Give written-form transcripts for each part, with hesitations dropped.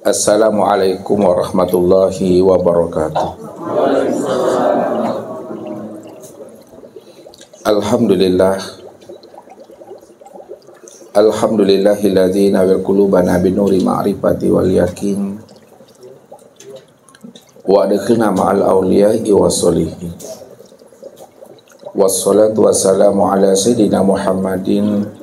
Assalamualaikum warahmatullahi wabarakatuh. Alhamdulillah. Alhamdulillahilladzi nawwara qulubana binuri ma'rifati wal yakin wa adkhilna ma'al awliya'i wassolihin. Wassalatu wassalamu ala sayyidina Muhammadin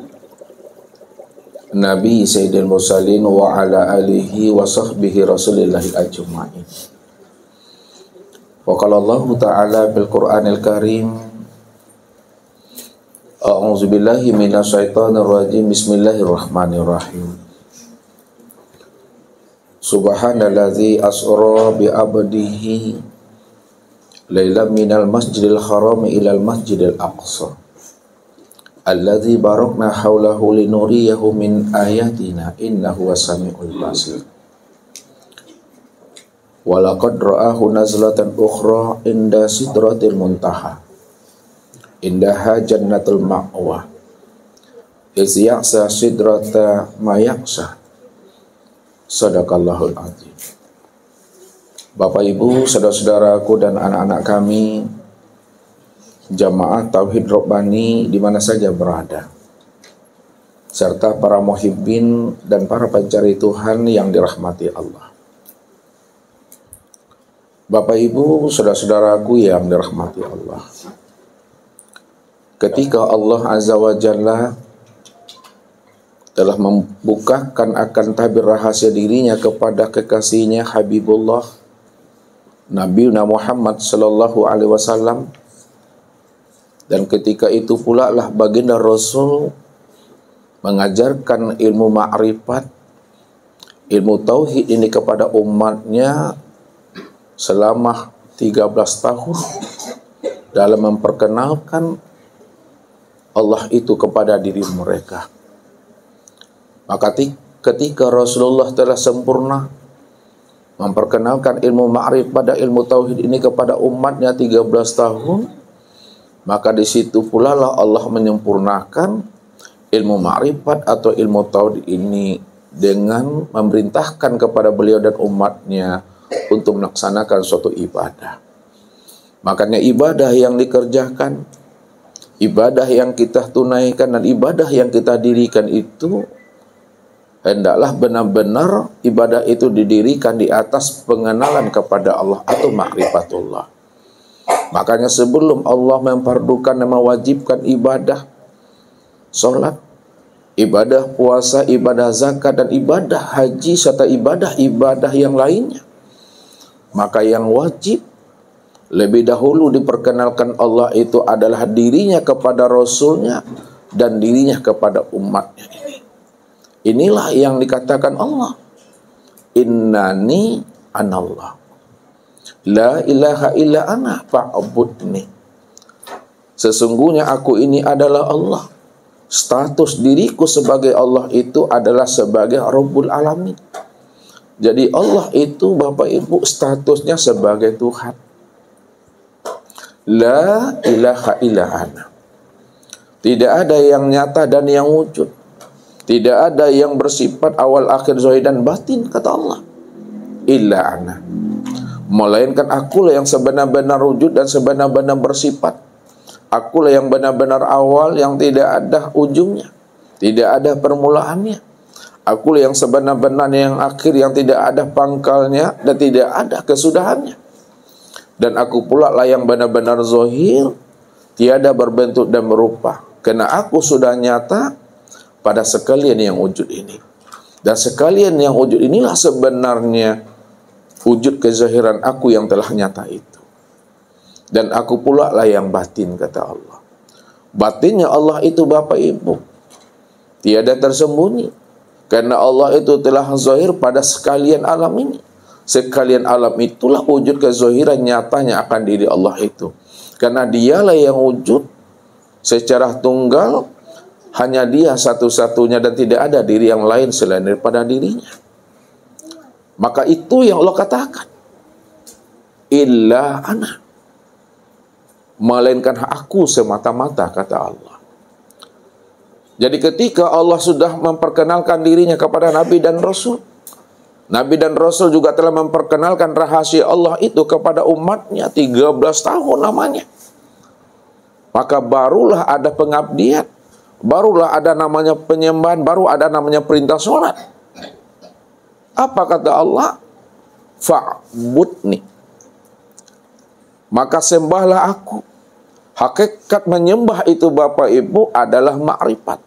Nabi Sayyidil Mursalin wa ala alihi wa sahbihi rasulillahi ajma'in. Wa qala Allahu ta'ala bil Qur'anil Karim, a'udzu billahi minasyaitonir rajim, bismillahirrahmanirrahim. Subhanallazi asra bi abdihi lailan minal masjidil haram ilal masjidil aqsa alladzi barakna haulahu linuriyahu min ayatina innahu was-sami'ul basir. Wa laqad ra'ahu nazlatan ukhra inda sidratil muntaha indaha jannatul ma'wa iz ya'sa sidrata ma ya'sa. Sadaqallahul azim. Bapak Ibu, saudara-saudaraku dan anak-anak kami, jamaah Tauhid Rabbani di mana saja berada, serta para muhibbin dan para pencari Tuhan yang dirahmati Allah. Bapak Ibu, saudara-saudaraku yang dirahmati Allah, ketika Allah Azza wa Jalla telah membukakan akan tabir rahasia dirinya kepada kekasihnya Habibullah Nabi Muhammad sallallahu alaihi wasallam, dan ketika itu pula lah baginda Rasul mengajarkan ilmu ma'rifat, ilmu tauhid ini kepada umatnya selama 13 tahun dalam memperkenalkan Allah itu kepada diri mereka. Maka ketika Rasulullah telah sempurna memperkenalkan ilmu ma'rifat dan ilmu tauhid ini kepada umatnya 13 tahun, maka di situ pula lah Allah menyempurnakan ilmu ma'rifat atau ilmu tauhid ini dengan memerintahkan kepada beliau dan umatnya untuk melaksanakan suatu ibadah. Makanya ibadah yang dikerjakan, ibadah yang kita tunaikan, dan ibadah yang kita dirikan itu hendaklah benar-benar ibadah itu didirikan di atas pengenalan kepada Allah atau ma'rifatullah. Makanya sebelum Allah memfardukan dan mewajibkan ibadah sholat, ibadah puasa, ibadah zakat, dan ibadah haji, serta ibadah-ibadah yang lainnya, maka yang wajib lebih dahulu diperkenalkan Allah itu adalah dirinya kepada Rasulnya dan dirinya kepada umatnya ini. Inilah yang dikatakan Allah, innani anallah, la ilaha illa ana fa'budni. Sesungguhnya aku ini adalah Allah. Status diriku sebagai Allah itu adalah sebagai Rabbul Alamin. Jadi Allah itu Bapak Ibu statusnya sebagai Tuhan. La ilaha illa ana. Tidak ada yang nyata dan yang wujud. Tidak ada yang bersifat awal akhir zahir dan batin, kata Allah, illa ana, melainkan akulah yang sebenar-benar wujud dan sebenar-benar bersifat. Akulah yang benar-benar awal yang tidak ada ujungnya, tidak ada permulaannya. Akulah yang sebenar-benar yang akhir yang tidak ada pangkalnya dan tidak ada kesudahannya. Dan aku pula lah yang benar-benar zahir, tiada berbentuk dan berupa, karena aku sudah nyata pada sekalian yang wujud ini. Dan sekalian yang wujud inilah sebenarnya wujud kezahiran aku yang telah nyata itu. Dan aku pula lah yang batin, kata Allah. Batinnya Allah itu Bapak Ibu tiada tersembunyi, karena Allah itu telah zahir pada sekalian alam ini. Sekalian alam itulah wujud kezahiran nyatanya akan diri Allah itu. Karena dialah yang wujud secara tunggal, hanya dia satu-satunya dan tidak ada diri yang lain selain daripada dirinya. Maka itu yang Allah katakan, illa ana, melainkan aku semata-mata, kata Allah. Jadi ketika Allah sudah memperkenalkan dirinya kepada Nabi dan Rasul, Nabi dan Rasul juga telah memperkenalkan rahasia Allah itu kepada umatnya 13 tahun namanya. Maka barulah ada pengabdian, barulah ada namanya penyembahan, baru ada namanya perintah sholat. Apa kata Allah? Fa'budni, maka sembahlah aku. Hakikat menyembah itu Bapak Ibu adalah ma'rifat,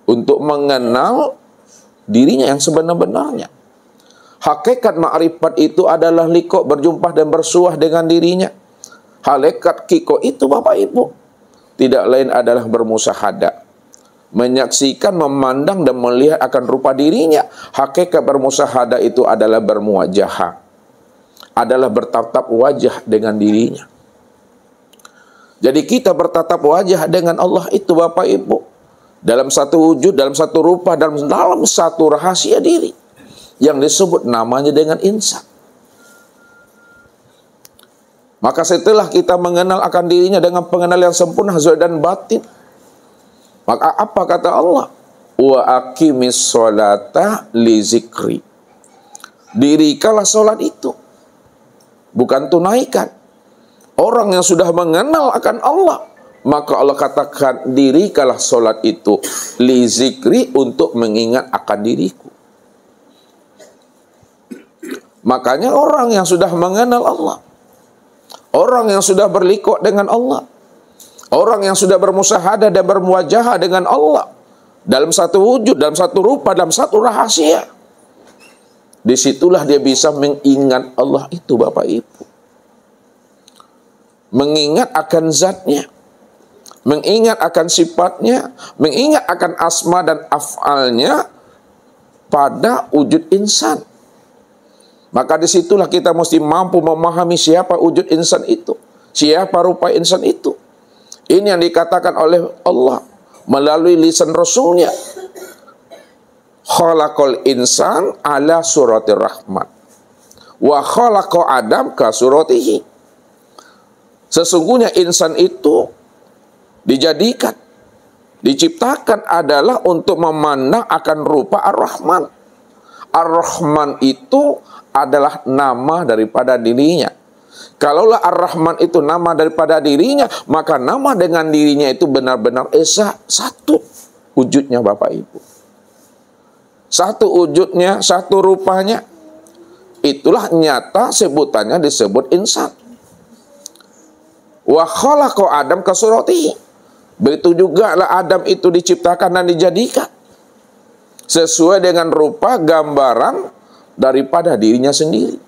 untuk mengenal dirinya yang sebenar-benarnya. Hakikat ma'rifat itu adalah liqa, berjumpa dan bersuah dengan dirinya. Hakikat kiko itu Bapak Ibu tidak lain adalah bermusahadah, menyaksikan, memandang dan melihat akan rupa dirinya. Hakikat bermusahadah itu adalah bermuwajahah, adalah bertatap wajah dengan dirinya. Jadi kita bertatap wajah dengan Allah itu Bapak Ibu, dalam satu wujud, dalam satu rupa, dalam satu rahasia diri yang disebut namanya dengan insan. Maka setelah kita mengenal akan dirinya dengan pengenalan yang sempurna zahir dan batin, maka apa kata Allah? Wa aqimis sholata li zikri. Dirikanlah sholat itu, bukan tunaikan. Orang yang sudah mengenal akan Allah, maka Allah katakan dirikanlah sholat itu li zikri, untuk mengingat akan diriku. Makanya orang yang sudah mengenal Allah, orang yang sudah berliqa dengan Allah, orang yang sudah bermusahadah dan bermuwajahah dengan Allah dalam satu wujud, dalam satu rupa, dalam satu rahasia, disitulah dia bisa mengingat Allah itu Bapak Ibu. Mengingat akan zatnya, mengingat akan sifatnya, mengingat akan asma dan af'alnya pada wujud insan. Maka disitulah kita mesti mampu memahami siapa wujud insan itu, siapa rupa insan itu. Ini yang dikatakan oleh Allah melalui lisan Rasulnya. Khalaqal insan ala suratir rahman wa khalaqa Adam ka suratihi. Sesungguhnya insan itu dijadikan, diciptakan adalah untuk memandang akan rupa Ar-Rahman. Ar-Rahman itu adalah nama daripada dirinya. Kalaulah Ar-Rahman itu nama daripada dirinya, maka nama dengan dirinya itu benar-benar esa, satu wujudnya Bapak Ibu. Satu wujudnya, satu rupanya. Itulah nyata sebutannya disebut insan. Wa khalaqa Adam ka suratihi. Begitu juga lah Adam itu diciptakan dan dijadikan sesuai dengan rupa gambaran daripada dirinya sendiri.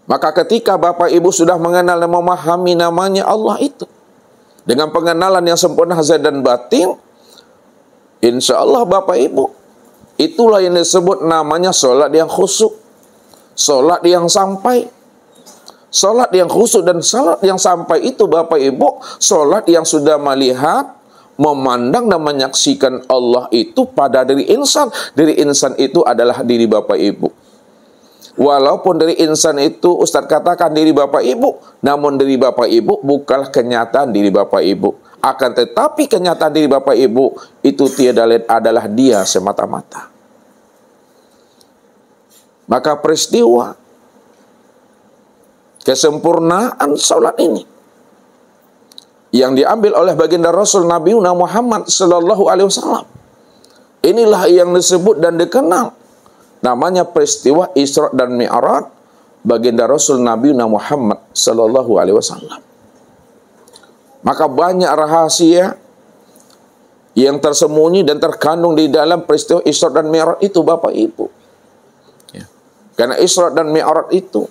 Maka ketika Bapak Ibu sudah mengenal dan memahami namanya Allah itu dengan pengenalan yang sempurna zahir dan batin, insya Allah Bapak Ibu, itulah yang disebut namanya sholat yang khusyuk, sholat yang sampai. Sholat yang khusyuk dan sholat yang sampai itu Bapak Ibu, sholat yang sudah melihat, memandang dan menyaksikan Allah itu pada diri insan. Diri insan itu adalah diri Bapak Ibu. Walaupun diri insan itu Ustaz katakan diri Bapak Ibu, namun diri Bapak Ibu bukanlah kenyataan diri Bapak Ibu. Akan tetapi kenyataan diri Bapak Ibu itu tiada lain adalah dia semata-mata. Maka peristiwa kesempurnaan salat ini yang diambil oleh baginda Rasul Nabi Muhammad sallallahu alaihi wasallam, inilah yang disebut dan dikenal namanya peristiwa Isra dan Mi'raj baginda Rasul Nabi Muhammad sallallahu alaihi wasallam. Maka banyak rahasia yang tersembunyi dan terkandung di dalam peristiwa Isra dan Mi'raj itu Bapak Ibu. Karena Isra dan Mi'raj itu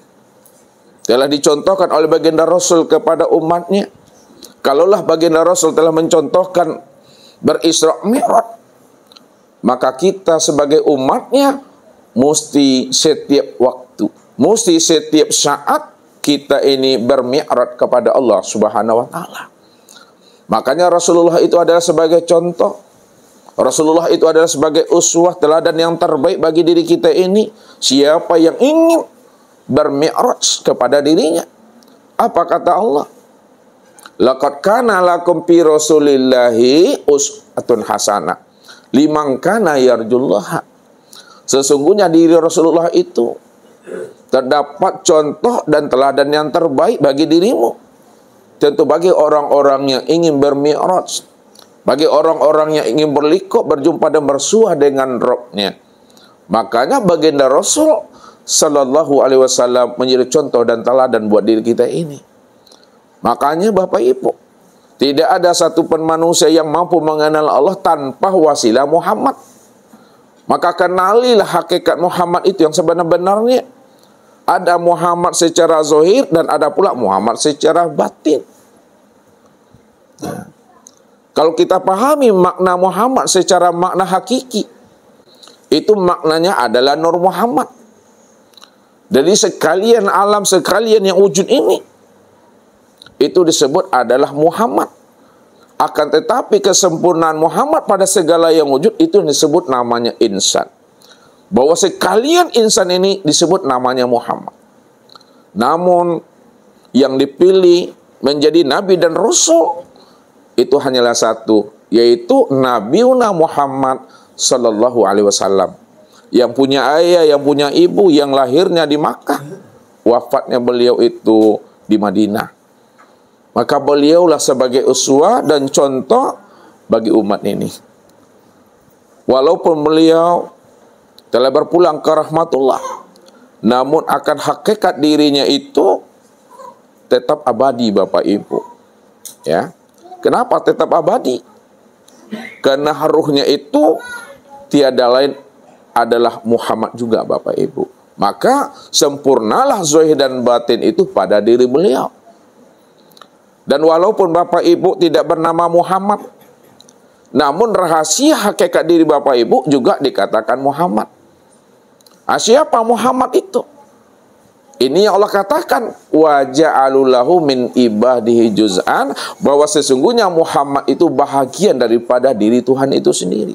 telah dicontohkan oleh baginda Rasul kepada umatnya. Kalaulah baginda Rasul telah mencontohkan berisra Mi'raj, maka kita sebagai umatnya mesti setiap waktu, mesti setiap saat kita ini bermi'raj kepada Allah Subhanahu wa taala. Makanya Rasulullah itu adalah sebagai contoh, Rasulullah itu adalah sebagai uswah, teladan yang terbaik bagi diri kita ini. Siapa yang ingin bermi'raj kepada dirinya, apa kata Allah? Laqad kana lakum fi Rasulillahi uswatun hasanah liman kana yarjullaha. Sesungguhnya diri Rasulullah itu terdapat contoh dan teladan yang terbaik bagi dirimu. Tentu bagi orang-orang yang ingin bermi'raj, bagi orang-orang yang ingin berliqah, berjumpa dan bersuah dengan Rabb-nya. Makanya baginda Rasul Sallallahu Alaihi Wasallam menjadi contoh dan teladan buat diri kita ini. Makanya Bapak Ibu, tidak ada satupun manusia yang mampu mengenal Allah tanpa wasilah Muhammad. Maka kenalilah hakikat Muhammad itu yang sebenar-benarnya. Ada Muhammad secara zahir dan ada pula Muhammad secara batin. Nah, kalau kita pahami makna Muhammad secara makna hakiki, itu maknanya adalah Nur Muhammad. Jadi sekalian alam, sekalian yang wujud ini, itu disebut adalah Muhammad. Akan tetapi kesempurnaan Muhammad pada segala yang wujud itu disebut namanya insan. Bahwa sekalian insan ini disebut namanya Muhammad. Namun yang dipilih menjadi nabi dan rasul itu hanyalah satu, yaitu Nabiuna Muhammad Sallallahu Alaihi Wasallam, yang punya ayah, yang punya ibu, yang lahirnya di Makkah, wafatnya beliau itu di Madinah. Maka beliaulah sebagai uswah dan contoh bagi umat ini. Walaupun beliau telah berpulang ke rahmatullah, namun akan hakikat dirinya itu tetap abadi Bapak Ibu. Ya. Kenapa tetap abadi? Karena ruhnya itu tiada lain adalah Muhammad juga Bapak Ibu. Maka sempurnalah zahir dan batin itu pada diri beliau. Dan walaupun Bapak Ibu tidak bernama Muhammad, namun rahasia hakikat diri Bapak Ibu juga dikatakan Muhammad. Siapa Muhammad itu? Ini yang Allah katakan, wa ja'alulahu min ibadihi juz'an, bahwa sesungguhnya Muhammad itu bahagian daripada diri Tuhan itu sendiri.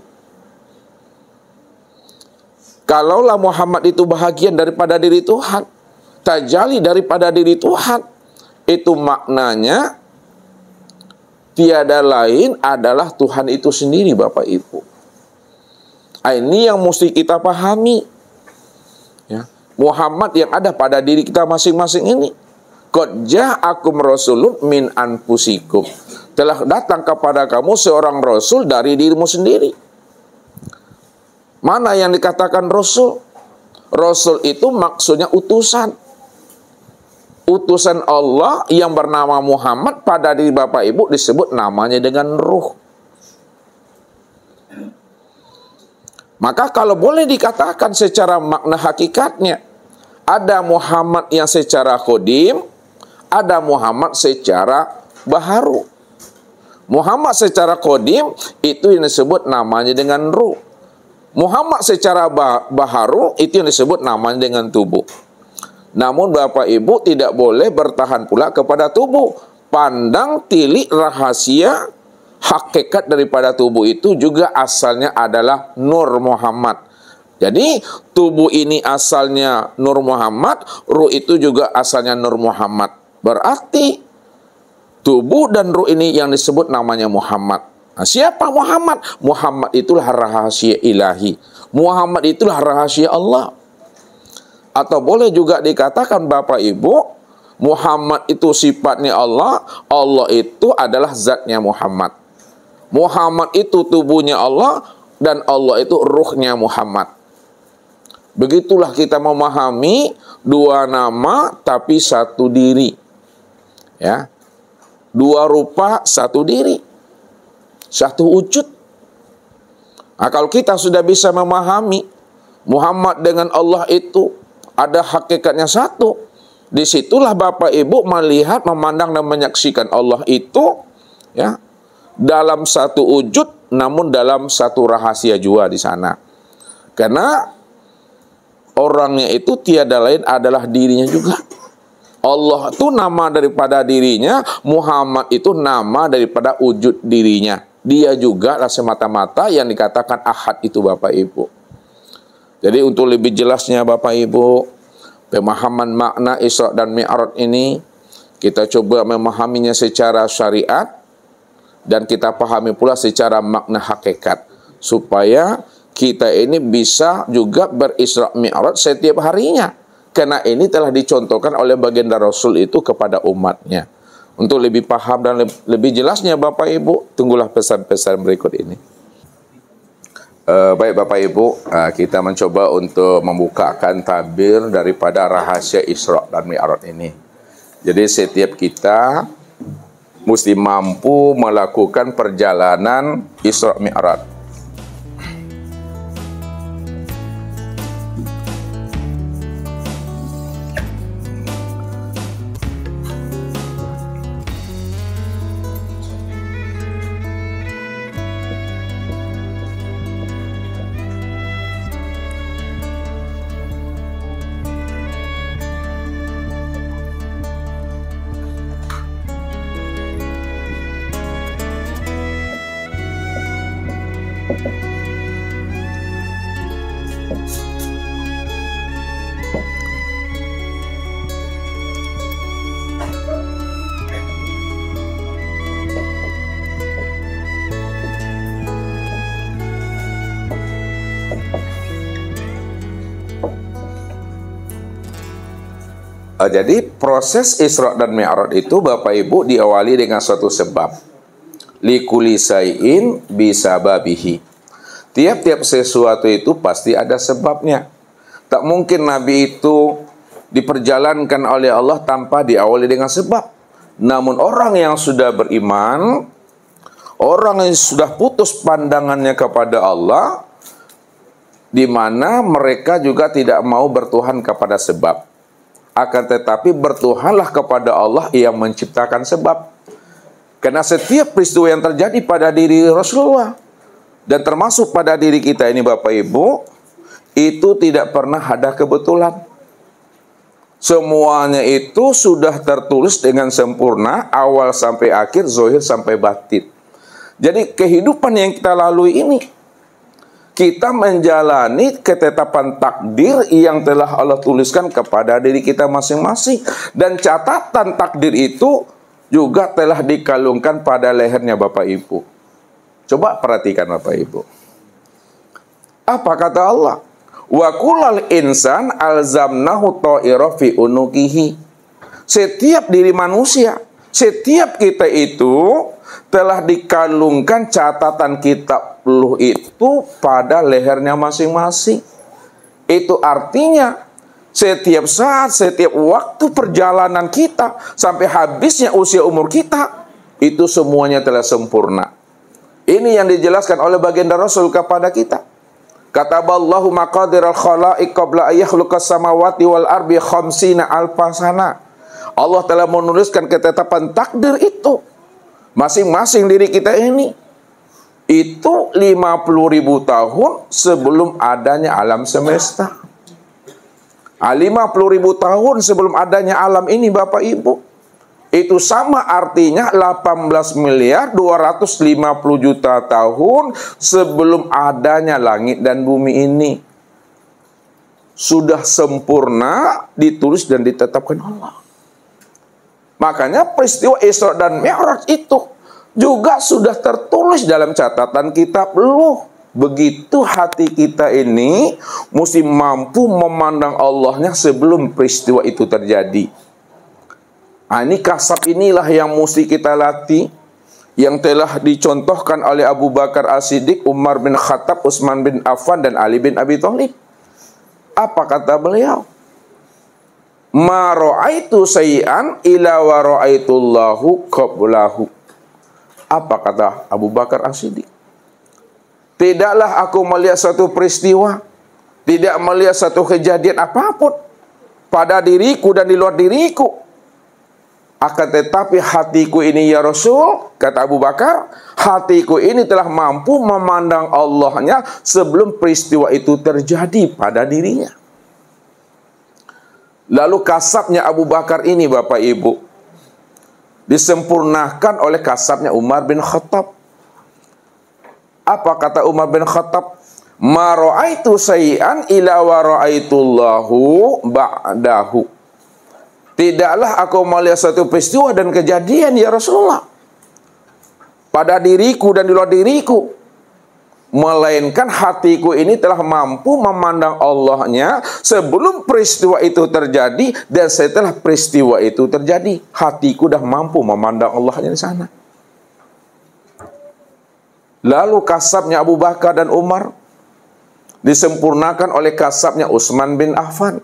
Kalaulah Muhammad itu bahagian daripada diri Tuhan, tajalli daripada diri Tuhan, itu maknanya tiada lain adalah Tuhan itu sendiri Bapak Ibu. Ini yang mesti kita pahami. Ya. Muhammad yang ada pada diri kita masing-masing ini. Qad ja'akum rasulun min anfusikum. Telah datang kepada kamu seorang rasul dari dirimu sendiri. Mana yang dikatakan rasul? Rasul itu maksudnya utusan. Utusan Allah yang bernama Muhammad pada diri Bapak Ibu disebut namanya dengan ruh. Maka kalau boleh dikatakan secara makna hakikatnya, ada Muhammad yang secara qadim, ada Muhammad secara baharu. Muhammad secara qadim itu yang disebut namanya dengan ruh. Muhammad secara baharu itu yang disebut namanya dengan tubuh. Namun Bapak Ibu tidak boleh bertahan pula kepada tubuh. Pandang tilik rahasia hakikat daripada tubuh itu juga asalnya adalah Nur Muhammad. Jadi tubuh ini asalnya Nur Muhammad, ruh itu juga asalnya Nur Muhammad. Berarti tubuh dan ruh ini yang disebut namanya Muhammad. Nah, siapa Muhammad? Muhammad itulah rahasia ilahi. Muhammad itulah rahasia Allah. Atau boleh juga dikatakan Bapak Ibu, Muhammad itu sifatnya Allah, Allah itu adalah zatnya Muhammad. Muhammad itu tubuhnya Allah, dan Allah itu ruhnya Muhammad. Begitulah kita memahami dua nama tapi satu diri. Ya. Dua rupa satu diri. Satu wujud. Nah, kalau kita sudah bisa memahami Muhammad dengan Allah itu ada hakikatnya satu, disitulah Bapak Ibu melihat, memandang dan menyaksikan Allah itu ya dalam satu wujud, namun dalam satu rahasia jua di sana. Karena orangnya itu tiada lain adalah dirinya juga. Allah itu nama daripada dirinya, Muhammad itu nama daripada wujud dirinya. Dia juga lah semata-mata yang dikatakan ahad itu Bapak Ibu. Jadi untuk lebih jelasnya Bapak Ibu, pemahaman makna Isra dan Mi'raj ini kita coba memahaminya secara syariat dan kita pahami pula secara makna hakikat, supaya kita ini bisa juga berisra mi'raj setiap harinya. Karena ini telah dicontohkan oleh baginda Rasul itu kepada umatnya. Untuk lebih paham dan lebih jelasnya Bapak Ibu, tunggulah pesan-pesan berikut ini. Baik Bapak Ibu, kita mencoba untuk membukakan tabir daripada rahasia Isra dan Mi'raj ini. Jadi setiap kita mesti mampu melakukan perjalanan Isra Mi'raj. Jadi proses Isra dan Mi'raj itu Bapak Ibu diawali dengan suatu sebab. Likuli say'in bisababihi. Tiap-tiap sesuatu itu pasti ada sebabnya. Tak mungkin Nabi itu diperjalankan oleh Allah tanpa diawali dengan sebab. Namun orang yang sudah beriman, orang yang sudah putus pandangannya kepada Allah, di mana mereka juga tidak mau bertuhan kepada sebab. Akan tetapi bertuhanlah kepada Allah yang menciptakan sebab. Karena setiap peristiwa yang terjadi pada diri Rasulullah dan termasuk pada diri kita ini Bapak Ibu, itu tidak pernah ada kebetulan. Semuanya itu sudah tertulis dengan sempurna, awal sampai akhir, zahir sampai batin. Jadi kehidupan yang kita lalui ini, kita menjalani ketetapan takdir yang telah Allah tuliskan kepada diri kita masing-masing. Dan catatan takdir itu juga telah dikalungkan pada lehernya Bapak Ibu. Coba perhatikan Bapak Ibu. Apa kata Allah? Wa kullal insan alzamnahu ta'ira fi unukihi. Setiap diri manusia, setiap kita itu telah dikalungkan catatan kitab luh itu pada lehernya masing-masing. Itu artinya setiap saat, setiap waktu perjalanan kita sampai habisnya usia umur kita, itu semuanya telah sempurna. Ini yang dijelaskan oleh baginda Rasul kepada kita. Kataballahu maqadiral khalaiq qabla ayakhluqas samawati wal ardi khamsina alfasana. Allah telah menuliskan ketetapan takdir itu. Masing-masing diri kita ini itu 50.000 tahun sebelum adanya alam semesta. 50.000 tahun sebelum adanya alam ini Bapak Ibu. Itu sama artinya 18.250.000.000 tahun sebelum adanya langit dan bumi ini. Sudah sempurna ditulis dan ditetapkan Allah. Makanya peristiwa Isra dan Mi'raj itu juga sudah tertulis dalam catatan kitab luh. Begitu hati kita ini mesti mampu memandang Allahnya sebelum peristiwa itu terjadi. Ini kasab inilah yang mesti kita latih, yang telah dicontohkan oleh Abu Bakar As-Siddiq, Umar bin Khattab, Utsman bin Affan, dan Ali bin Abi Thalib. Apa kata beliau? Ma ra'aitu sayyan ila wa ra'aitullahu qablahu. Apa kata Abu Bakar As-Siddiq? Tidaklah aku melihat satu peristiwa, tidak melihat satu kejadian apapun pada diriku dan di luar diriku. Akan tetapi hatiku ini ya Rasul, kata Abu Bakar, hatiku ini telah mampu memandang Allahnya sebelum peristiwa itu terjadi pada dirinya. Lalu kasabnya Abu Bakar ini Bapak Ibu disempurnakan oleh kasabnya Umar bin Khattab. Apa kata Umar bin Khattab? Ma ra'aitu sayyan ila wa ra'aitullahu ba'dahu. Tidaklah aku melihat satu peristiwa dan kejadian ya Rasulullah pada diriku dan di luar diriku, melainkan hatiku ini telah mampu memandang Allahnya sebelum peristiwa itu terjadi, dan setelah peristiwa itu terjadi, hatiku dah mampu memandang Allahnya di sana. Lalu kasabnya Abu Bakar dan Umar disempurnakan oleh kasabnya Utsman bin Affan.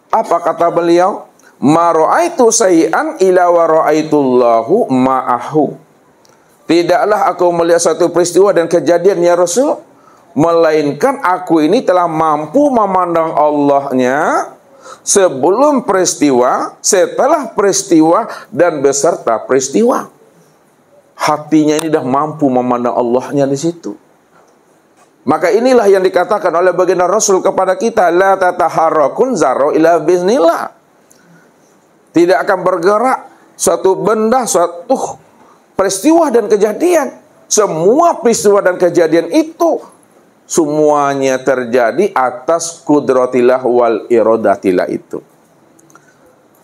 Apa kata beliau? Ma ra'aitu sayyi'an ila wa ra'aitullahu ma'ahu. Tidaklah aku melihat satu peristiwa dan kejadian ya Rasul, melainkan aku ini telah mampu memandang Allahnya sebelum peristiwa, setelah peristiwa, dan beserta peristiwa. Hatinya ini dah mampu memandang Allahnya di situ. Maka inilah yang dikatakan oleh baginda Rasul kepada kita, la tataharrakun zarra ila biznillah. Tidak akan bergerak suatu benda, suatu peristiwa dan kejadian. Semua peristiwa dan kejadian itu semuanya terjadi atas kudratillah wal iradatillah itu.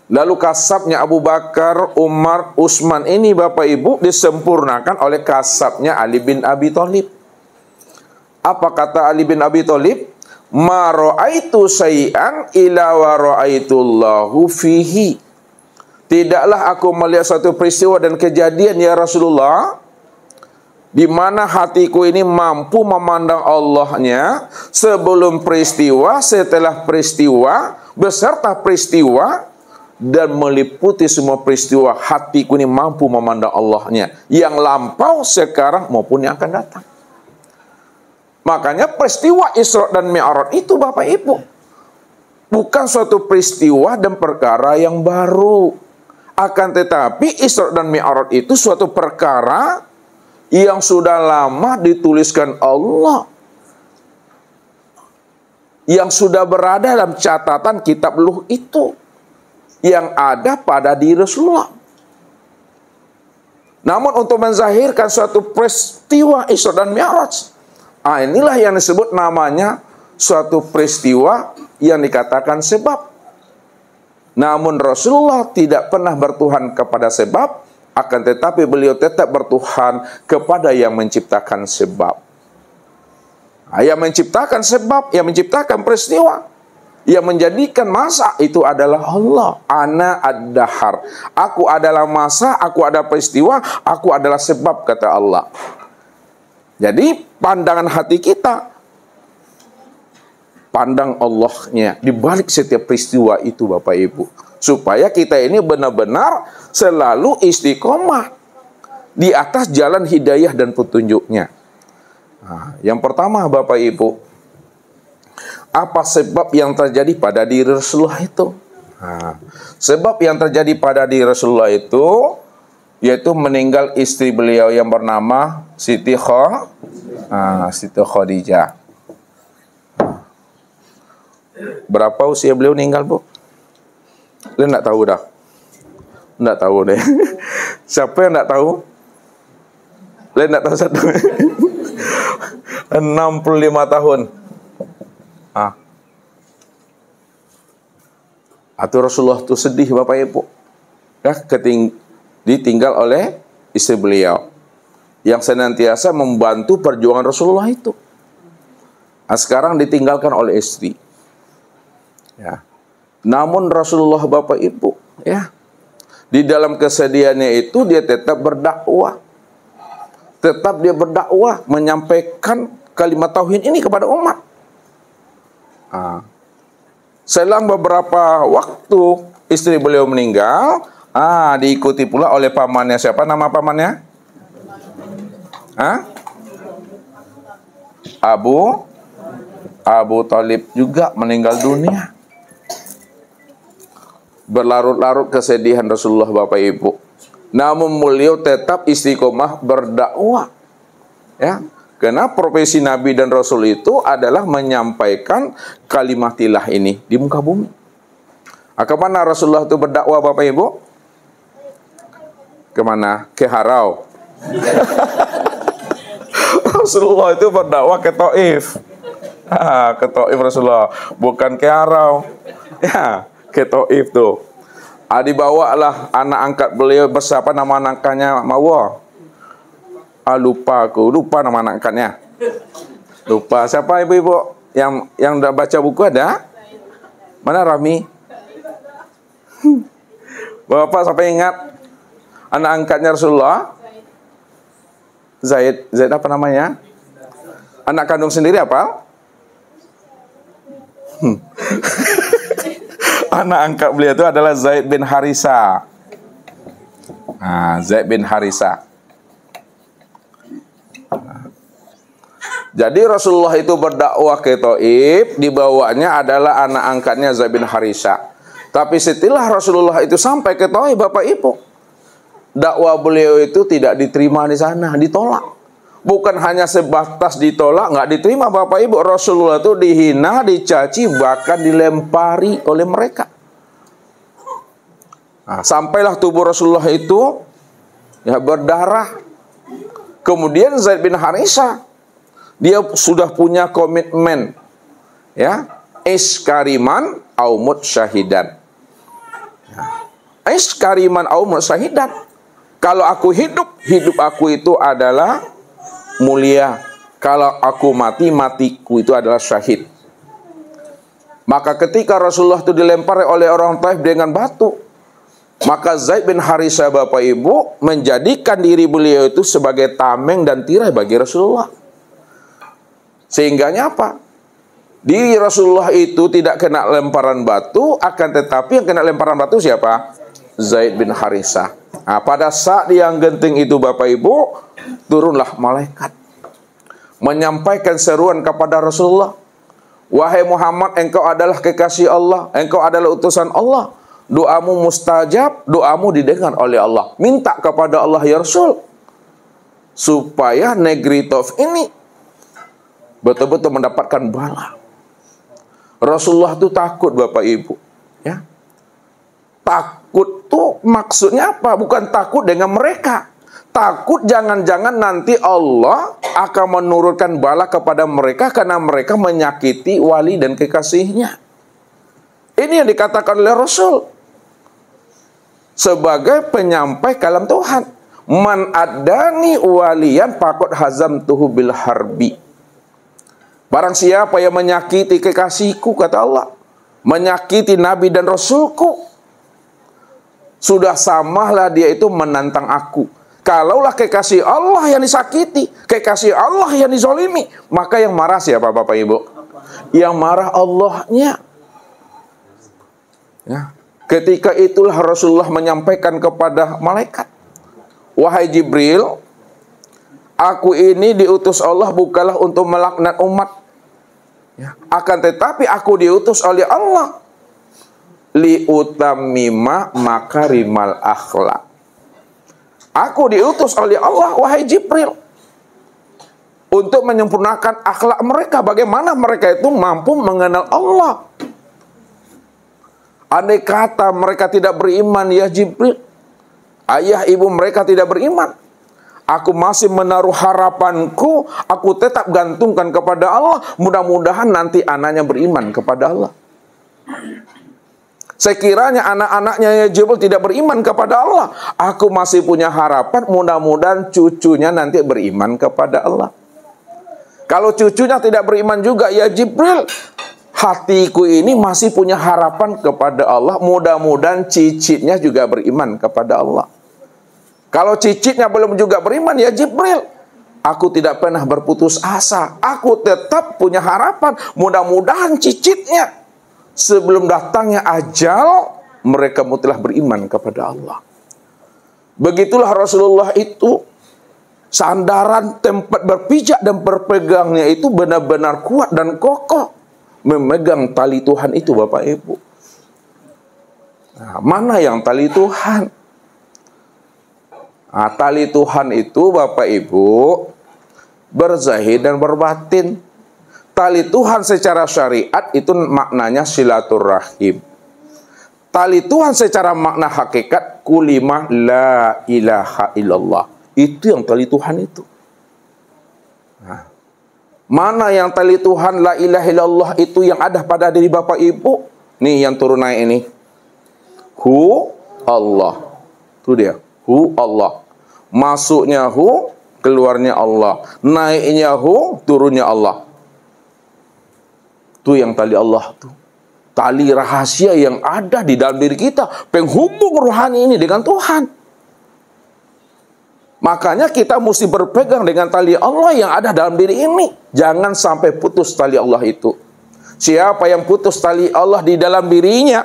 Lalu kasabnya Abu Bakar, Umar, Utsman ini Bapak Ibu disempurnakan oleh kasabnya Ali bin Abi Thalib. Apa kata Ali bin Abi Thalib? Ma ra'aitu sayyi'an ila wa ra'aitullahu fihi. Tidaklah aku melihat suatu peristiwa dan kejadian ya Rasulullah, di mana hatiku ini mampu memandang Allahnya sebelum peristiwa, setelah peristiwa, beserta peristiwa, dan meliputi semua peristiwa. Hatiku ini mampu memandang Allahnya yang lampau, sekarang maupun yang akan datang. Makanya peristiwa Isra dan Mi'raj itu Bapak Ibu bukan suatu peristiwa dan perkara yang baru. Akan tetapi Isra dan Mi'raj itu suatu perkara yang sudah lama dituliskan Allah, yang sudah berada dalam catatan kitab Luh itu, yang ada pada diri Rasulullah. Namun untuk menzahirkan suatu peristiwa Isra dan Mi'raj, inilah yang disebut namanya suatu peristiwa yang dikatakan sebab. Namun Rasulullah tidak pernah bertuhan kepada sebab, akan tetapi beliau tetap bertuhan kepada yang menciptakan sebab. Yang menciptakan sebab, yang menciptakan peristiwa, yang menjadikan masa itu adalah Allah. Ana ad-dahar. Aku adalah masa, aku ada peristiwa, aku adalah sebab, kata Allah. Jadi pandangan hati kita, pandang Allahnya di balik setiap peristiwa itu Bapak Ibu, supaya kita ini benar-benar selalu istiqomah di atas jalan hidayah dan petunjuknya. Nah, yang pertama Bapak Ibu, apa sebab yang terjadi pada diri Rasulullah itu? Nah, sebab yang terjadi pada diri Rasulullah itu yaitu meninggal istri beliau yang bernama Siti Khadijah. Berapa usia beliau meninggal, Bu? Lu enggak tahu dah? Enggak tahu deh. Siapa yang enggak tahu? Lu enggak tahu satu? 65 tahun. Atau Rasulullah itu sedih Bapak Ibu. Ya, ditinggal oleh istri beliau yang senantiasa membantu perjuangan Rasulullah itu. Sekarang ditinggalkan oleh istri. Ya. Namun Rasulullah Bapak Ibu, ya, di dalam kesedihannya itu dia tetap berdakwah. Tetap dia berdakwah, menyampaikan kalimat tauhid ini kepada umat. Selang beberapa waktu istri beliau meninggal, diikuti pula oleh pamannya. Siapa nama pamannya? Abu Thalib juga meninggal dunia. Berlarut-larut kesedihan Rasulullah Bapak Ibu. Namun beliau tetap istiqomah berdakwah. Ya, karena profesi Nabi dan Rasul itu adalah menyampaikan kalimatilah ini di muka bumi. Kemana Rasulullah itu berdakwah Bapak Ibu? Kemana? Ke Harau. Rasulullah itu berdakwah ke Taif. Ke Taif Rasulullah, bukan ke Harau. Ya, ke Taif tuh. Dibawalah anak angkat beliau bersama nama anak angkatnya Mawa. Lupa nama anak angkatnya. Lupa. Siapa ibu-ibu yang udah baca buku ada? Mana Rami? Bapak sampai ingat anak angkatnya Rasulullah? Zaid apa namanya? Anak kandung sendiri apa? Anak angkat beliau itu adalah Zaid bin Harisa. Nah, Zaid bin Harisa. Jadi Rasulullah itu berdakwah ke Taif, dibawanya adalah anak angkatnya Zaid bin Harisa. Tapi setelah Rasulullah itu sampai ke Taif, Bapak Ibu, dakwah beliau itu tidak diterima di sana, ditolak. Bukan hanya sebatas ditolak, nggak diterima Bapak Ibu. Rasulullah itu dihina, dicaci, bahkan dilempari oleh mereka. Nah, sampailah tubuh Rasulullah itu ya berdarah. Kemudian Zaid bin Harisa, dia sudah punya komitmen, ya, iskariman aumut syahidan. Iskariman aumut syahidan. Kalau aku hidup, hidup aku itu adalah mulia. Kalau aku mati, matiku itu adalah syahid. Maka ketika Rasulullah itu dilempar oleh orang Taif dengan batu, maka Zaid bin Harisa Bapak Ibu menjadikan diri beliau itu sebagai tameng dan tirai bagi Rasulullah. Sehingganya apa? Di Rasulullah itu tidak kena lemparan batu, akan tetapi yang kena lemparan batu siapa? Zaid bin Harisa. Nah, pada saat yang genting itu Bapak Ibu, turunlah malaikat menyampaikan seruan kepada Rasulullah. Wahai Muhammad, engkau adalah kekasih Allah, engkau adalah utusan Allah. Doamu mustajab, doamu didengar oleh Allah. Minta kepada Allah ya Rasul, supaya negeri Taif ini betul-betul mendapatkan bala. Rasulullah itu takut Bapak Ibu, ya. Takut tuh maksudnya apa? Bukan takut dengan mereka. Takut jangan-jangan nanti Allah akan menurunkan bala kepada mereka karena mereka menyakiti wali dan kekasihnya. Ini yang dikatakan oleh Rasul sebagai penyampai kalam Tuhan. Man adani waliyan faqad hazamtuhu bil harbi. Barang siapa yang menyakiti kekasihku, kata Allah, menyakiti Nabi dan Rasulku, sudah samalah dia itu menantang aku. Kalaulah kekasih Allah yang disakiti, kekasih Allah yang dizolimi, maka yang marah siapa Bapak Ibu? Yang marah Allahnya. Ya. Ketika itulah Rasulullah menyampaikan kepada malaikat, wahai Jibril, aku ini diutus Allah bukanlah untuk melaknat umat, ya. Akan tetapi aku diutus oleh Allah liutammima makarimal akhlak. Aku diutus oleh Allah, wahai Jibril, untuk menyempurnakan akhlak mereka. Bagaimana mereka itu mampu mengenal Allah. Andai kata mereka tidak beriman, ya Jibril, ayah ibu mereka tidak beriman, aku masih menaruh harapanku, aku tetap gantungkan kepada Allah. Mudah-mudahan nanti anaknya beriman kepada Allah. Sekiranya anak-anaknya ya Jibril tidak beriman kepada Allah, aku masih punya harapan, mudah-mudahan cucunya nanti beriman kepada Allah. Kalau cucunya tidak beriman juga, ya Jibril, hatiku ini masih punya harapan kepada Allah, mudah-mudahan cicitnya juga beriman kepada Allah. Kalau cicitnya belum juga beriman, ya Jibril, aku tidak pernah berputus asa, aku tetap punya harapan, mudah-mudahan cicitnya sebelum datangnya ajal, mereka telah beriman kepada Allah. Begitulah Rasulullah itu, sandaran tempat berpijak dan berpegangnya itu benar-benar kuat dan kokoh. Memegang tali Tuhan itu Bapak Ibu. Nah, mana yang tali Tuhan? Nah, tali Tuhan itu Bapak Ibu berzahir dan berbatin. Tali Tuhan secara syariat itu maknanya silaturahim. Tali Tuhan secara makna hakikat kulimah la ilaha illallah. Itu yang tali Tuhan itu. Nah, mana yang tali Tuhan la ilaha illallah itu yang ada pada diri Bapak Ibu? Nih yang turun naik ini. Hu Allah. Itu dia. Hu Allah. Masuknya hu, keluarnya Allah. Naiknya turunnya Allah. Itu yang tali Allah tuh. Tali rahasia yang ada di dalam diri kita, penghubung rohani ini dengan Tuhan. Makanya kita mesti berpegang dengan tali Allah yang ada dalam diri ini. Jangan sampai putus tali Allah itu. Siapa yang putus tali Allah di dalam dirinya,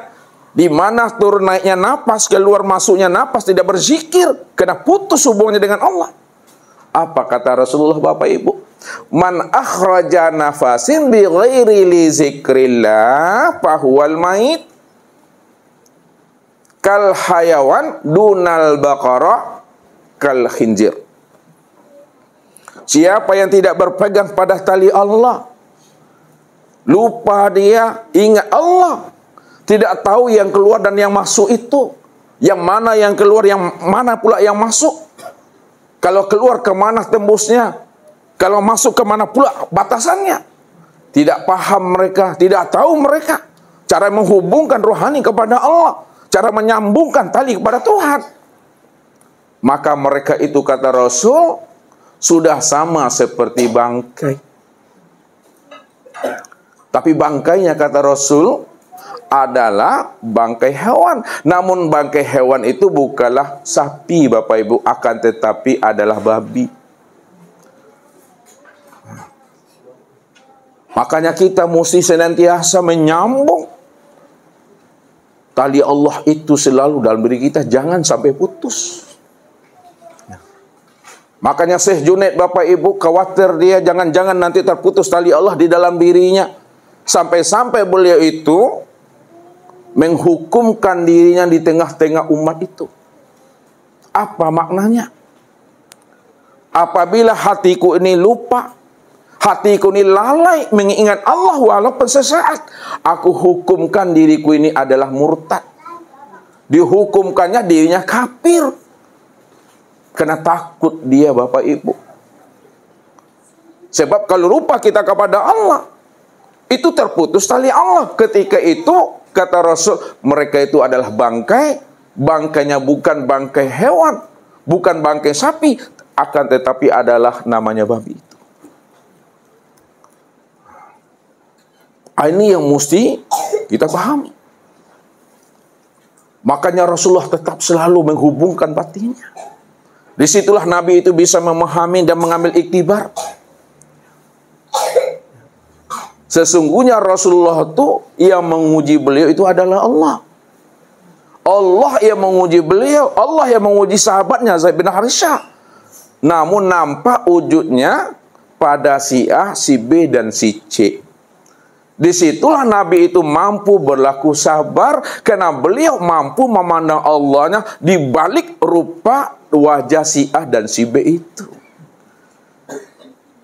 di mana turun naiknya napas, keluar masuknya napas, tidak berzikir, kena putus hubungannya dengan Allah. Apa kata Rasulullah, Bapak Ibu? Man akhraja nafasin bi ghairi li zikrillah fahuwal mait kal hayawan dunal baqara kal khinzir. Siapa yang tidak berpegang pada tali Allah, lupa dia, ingat Allah, tidak tahu yang keluar dan yang masuk itu, yang mana yang keluar, yang mana pula yang masuk. Kalau keluar kemana tembusnya, kalau masuk kemana pula batasannya. Tidak paham mereka, tidak tahu mereka cara menghubungkan rohani kepada Allah, cara menyambungkan tali kepada Tuhan. Maka mereka itu, kata Rasul, sudah sama seperti bangkai. Tapi bangkainya, kata Rasul, adalah bangkai hewan. Namun bangkai hewan itu bukanlah sapi, Bapak Ibu, akan tetapi adalah babi. Makanya kita mesti senantiasa menyambung tali Allah itu selalu dalam diri kita, jangan sampai putus. Makanya Syekh Junaid, Bapak Ibu, khawatir dia jangan-jangan nanti terputus tali Allah di dalam dirinya. Sampai-sampai beliau itu menghukumkan dirinya di tengah-tengah umat itu. Apa maknanya? Apabila hatiku ini lupa, hatiku ini lalai mengingat Allah walaupun sesaat, aku hukumkan diriku ini adalah murtad. Dihukumkannya dirinya kafir. Karena takut dia, Bapak Ibu. Sebab kalau lupa kita kepada Allah, itu terputus tali Allah. Ketika itu, kata Rasul, mereka itu adalah bangkai. Bangkainya bukan bangkai hewan, bukan bangkai sapi, akan tetapi adalah namanya babi itu. Ini yang mesti kita pahami. Makanya Rasulullah tetap selalu menghubungkan batinnya. Disitulah Nabi itu bisa memahami dan mengambil iktibar. Sesungguhnya Rasulullah itu yang menguji beliau itu adalah Allah. Allah yang menguji beliau, Allah yang menguji sahabatnya Zaid bin Harithah. Namun nampak wujudnya pada si A, si B, dan si C. Disitulah Nabi itu mampu berlaku sabar karena beliau mampu memandang Allahnya di balik rupa wajah si A dan si B itu.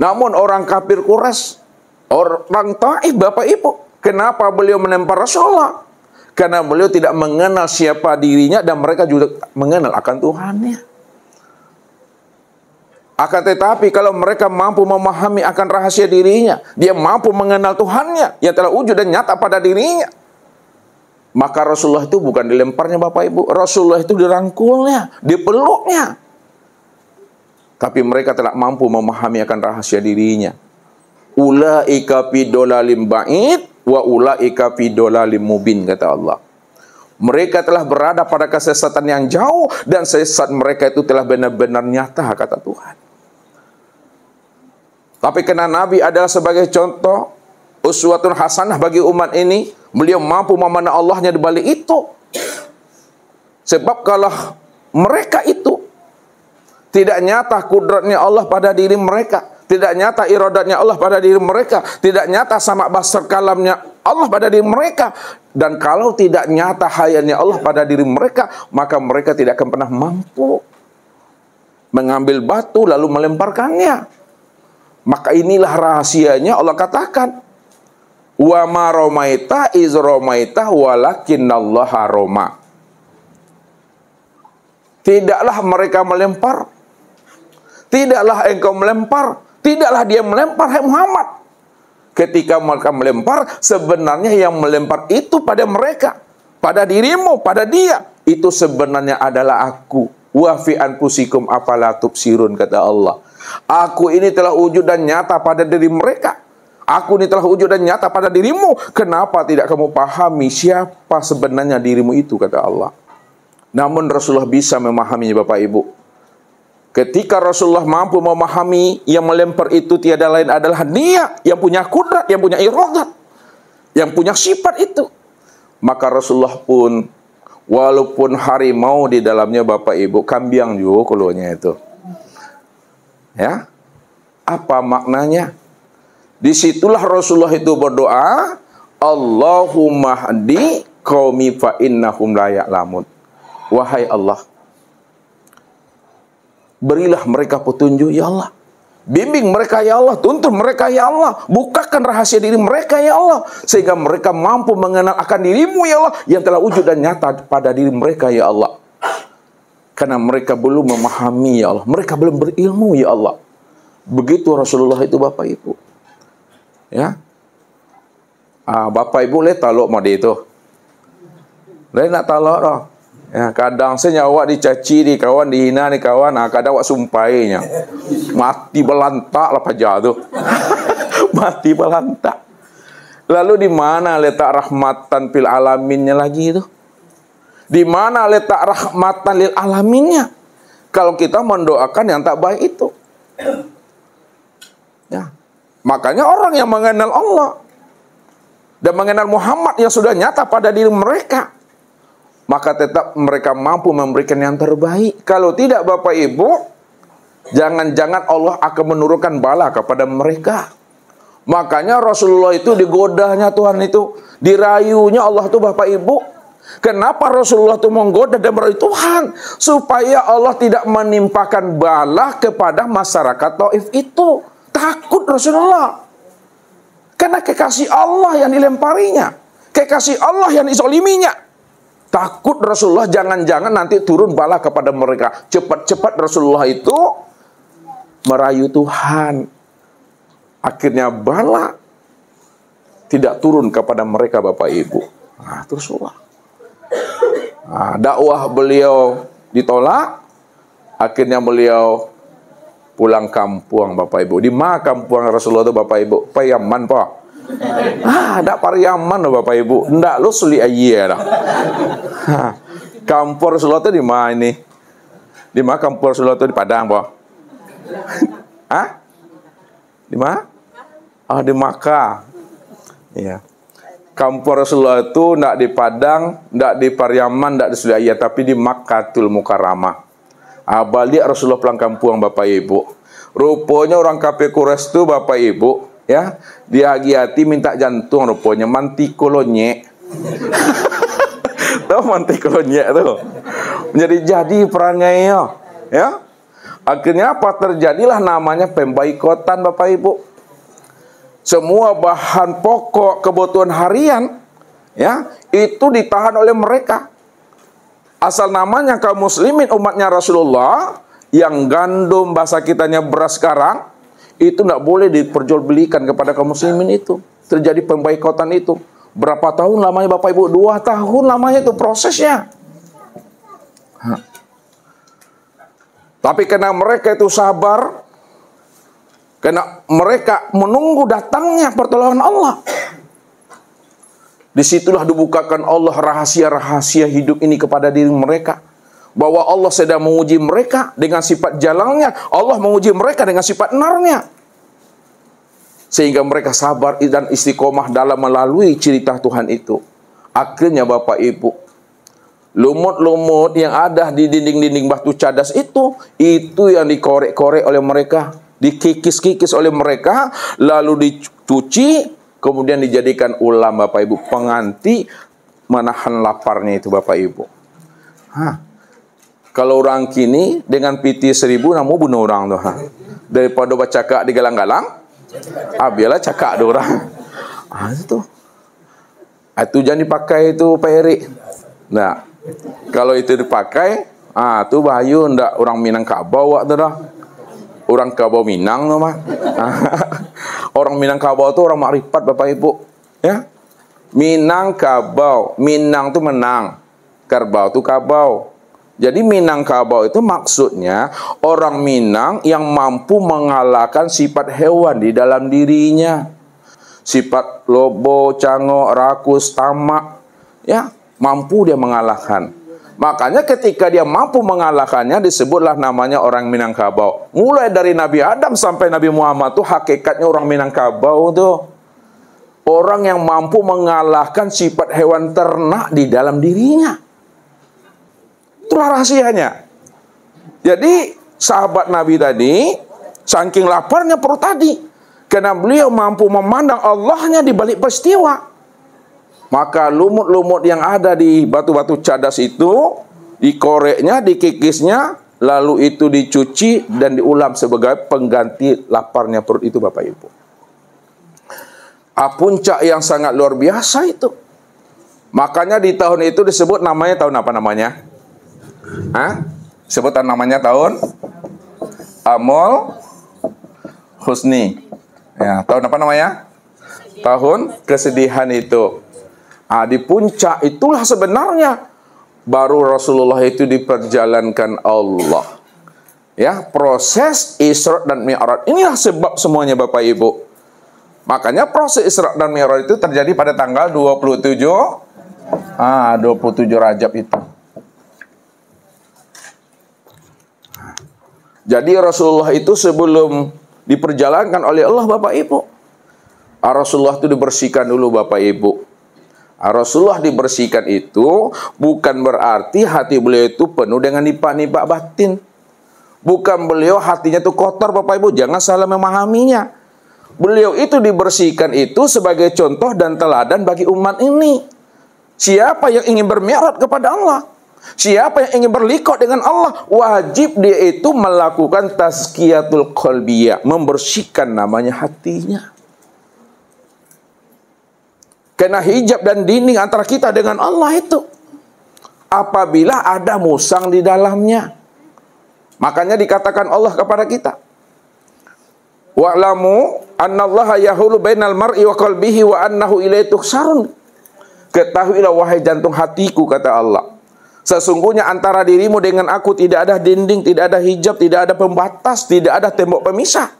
Namun orang kafir Quraisy, orang Taif, Bapak Ibu, kenapa beliau menempar Rasulullah? Karena beliau tidak mengenal siapa dirinya dan mereka juga mengenal akan Tuhannya. Akan tetapi kalau mereka mampu memahami akan rahasia dirinya, dia mampu mengenal Tuhannya yang telah wujud dan nyata pada dirinya, maka Rasulullah itu bukan dilemparnya, Bapak Ibu. Rasulullah itu dirangkulnya, dipeluknya. Tapi mereka telah mampu memahami akan rahasia dirinya. Ulaika fi dolalim ba'id wa ulaika fi dolalim mubin, kata Allah. Mereka telah berada pada kesesatan yang jauh dan sesat mereka itu telah benar-benar nyata, kata Tuhan. Tapi karena Nabi adalah sebagai contoh uswatun hasanah bagi umat ini, beliau mampu memandang Allahnya di balik itu. Sebab kalau mereka itu tidak nyata kudratnya Allah pada diri mereka, tidak nyata iradatnya Allah pada diri mereka, tidak nyata sama basar kalamnya Allah pada diri mereka, dan kalau tidak nyata hayatnya Allah pada diri mereka, maka mereka tidak akan pernah mampu mengambil batu lalu melemparkannya. Maka inilah rahasianya Allah katakan, wa ma ramaita iz ramaita walakinnallaha rama. Tidaklah mereka melempar, tidaklah engkau melempar, tidaklah dia melempar, hai Muhammad. Ketika mereka melempar, sebenarnya yang melempar itu pada mereka, pada dirimu, pada dia. Itu sebenarnya adalah aku. Wa fi anfusikum afala tubsirun, kata Allah. Aku ini telah wujud dan nyata pada diri mereka. Aku ini telah wujud dan nyata pada dirimu. Kenapa tidak kamu pahami siapa sebenarnya dirimu itu, kata Allah. Namun Rasulullah bisa memahaminya, Bapak Ibu. Ketika Rasulullah mampu memahami, yang melempar itu tiada lain adalah Dia yang punya kudrat, yang punya iradat, yang punya sifat itu. Maka Rasulullah pun, walaupun harimau di dalamnya, Bapak Ibu, kambiang juga keluarnya itu. Ya, apa maknanya? Disitulah Rasulullah itu berdoa, Allahumma hdi qaumi fa innahum la ya'lamun. Wahai Allah, berilah mereka petunjuk ya Allah. Bimbing mereka ya Allah, tuntun mereka ya Allah, bukakan rahasia diri mereka ya Allah, sehingga mereka mampu mengenal akan dirimu ya Allah, yang telah wujud dan nyata pada diri mereka ya Allah. Karena mereka belum memahami ya Allah, mereka belum berilmu ya Allah. Begitu Rasulullah itu, Bapak Ibu. Ya, Bapak Ibu boleh taluk mau dia itu. Lain nak taluk dah. Ya, kadang senyawa dicaci di kawan, dihina di kawan, kadang awak sumpainya. Mati belantak lah pajak tu. Mati belantak. Lalu di mana letak rahmatan fil alaminnya lagi itu? Di mana letak rahmatan lil alaminnya? Kalau kita mendoakan yang tak baik itu. Ya. Makanya orang yang mengenal Allah dan mengenal Muhammad yang sudah nyata pada diri mereka, maka tetap mereka mampu memberikan yang terbaik. Kalau tidak, Bapak Ibu, jangan-jangan Allah akan menurunkan bala kepada mereka. Makanya Rasulullah itu digodanya Tuhan itu, dirayunya Allah itu, Bapak Ibu. Kenapa Rasulullah itu menggoda dan merayu Tuhan? Supaya Allah tidak menimpakan bala kepada masyarakat Taif itu. Takut Rasulullah. Karena kekasih Allah yang dilemparinya, kekasih Allah yang dizoliminya. Takut Rasulullah jangan-jangan nanti turun bala kepada mereka. Cepat-cepat Rasulullah itu merayu Tuhan. Akhirnya bala tidak turun kepada mereka, Bapak Ibu. Nah, Rasulullah. Dakwah beliau ditolak. Akhirnya beliau pulang kampung, Bapak Ibu. Di mana kampung Rasulullah itu, Bapak Ibu? Pariaman, Pak. Ada Pariaman loh, Bapak Ibu. Ndak lu suli aja dah. Kampung Rasulullah itu di mana ini? Di mana kampung Rasulullah itu? Di Padang, Pak? Di mana? Di Makkah. Iya. Kampung Rasulullah itu ndak di Padang, ndak di Pariaman, ndak di Suriaya, tapi di Makkatul Mukarramah. Balik Rasulullah pulang kampung, Bapak Ibu. Rupanya orang kafir Quraisy itu, Bapak Ibu, ya, dia hati minta jantung rupanya, manti kolonyek. Tahu manti kolonyek tuh? Jadi perangainya, ya. Akhirnya apa terjadilah namanya pembaikotan, Bapak Ibu. Semua bahan pokok kebutuhan harian, ya, itu ditahan oleh mereka. Asal namanya kaum muslimin umatnya Rasulullah, yang gandum bahasa kitanya beras sekarang, itu tidak boleh diperjualbelikan kepada kaum muslimin itu. Terjadi pembaikotan itu. Berapa tahun lamanya, Bapak Ibu? 2 tahun lamanya itu prosesnya. Tapi karena mereka itu sabar, karena mereka menunggu datangnya pertolongan Allah, disitulah dibukakan Allah rahasia-rahasia hidup ini kepada diri mereka. Bahwa Allah sedang menguji mereka dengan sifat jalalnya. Allah menguji mereka dengan sifat narnya. Sehingga mereka sabar dan istiqomah dalam melalui cerita Tuhan itu. Akhirnya, Bapak Ibu, lumut-lumut yang ada di dinding-dinding batu cadas itu yang dikorek-korek oleh mereka, dikikis-kikis oleh mereka, lalu dicuci, kemudian dijadikan ulam, Bapak Ibu, pengganti menahan laparnya itu, Bapak Ibu. Kalau orang kini dengan piti 1000 namu bunuh orang tuh. Daripada baca cakak di galang-galang, biarlah cakak ada orang. Itu. Itu jangan dipakai itu, Pak Eri. Nah, kalau itu dipakai, itu bahaya ndak orang Minangkabau tuh dah. Orang Kabau Minang tuh mah. Orang Minangkabau itu orang makrifat, Bapak Ibu, ya. Minangkabau, Minang itu menang, Karbau itu kabau. Jadi Minangkabau itu maksudnya orang Minang yang mampu mengalahkan sifat hewan di dalam dirinya. Sifat lobo, cangok, rakus, tamak, ya, mampu dia mengalahkan. Makanya ketika dia mampu mengalahkannya disebutlah namanya orang Minangkabau. Mulai dari Nabi Adam sampai Nabi Muhammad tuh hakikatnya orang Minangkabau tuh. Orang yang mampu mengalahkan sifat hewan ternak di dalam dirinya. Itulah rahasianya. Jadi sahabat Nabi tadi saking laparnya perut tadi, karena beliau mampu memandang Allahnya di balik peristiwa. Maka lumut-lumut yang ada di batu-batu cadas itu dikoreknya, dikikisnya, lalu itu dicuci dan diulam sebagai pengganti laparnya perut itu, Bapak Ibu. Puncak yang sangat luar biasa itu. Makanya di tahun itu disebut namanya tahun apa namanya? Sebutan namanya tahun Amul Husni. Ya, tahun apa namanya? Tahun kesedihan itu. Di puncak itulah sebenarnya baru Rasulullah itu diperjalankan Allah. Ya, proses Isra dan Mi'raj. Inilah sebab semuanya, Bapak Ibu. Makanya proses Isra dan Mi'raj itu terjadi pada tanggal 27 Rajab itu. Jadi Rasulullah itu sebelum diperjalankan oleh Allah, Bapak Ibu, Rasulullah itu dibersihkan dulu, Bapak Ibu. Rasulullah dibersihkan itu bukan berarti hati beliau itu penuh dengan nifak-nifak batin. Bukan beliau hatinya itu kotor, Bapak Ibu. Jangan salah memahaminya. Beliau itu dibersihkan itu sebagai contoh dan teladan bagi umat ini. Siapa yang ingin bermi'raj kepada Allah, siapa yang ingin berliqah dengan Allah, wajib dia itu melakukan tazkiyatul qalbiyah, membersihkan namanya hatinya. Karena hijab dan dinding antara kita dengan Allah itu, apabila ada musang di dalamnya. Makanya dikatakan Allah kepada kita, wa'lamu annallaha yahulu bainal mar'i wa qalbihi wa annahu ilaihi tuhsyarun. Ketahuilah wahai jantung hatiku, kata Allah, sesungguhnya antara dirimu dengan aku tidak ada dinding, tidak ada hijab, tidak ada pembatas, tidak ada tembok pemisah.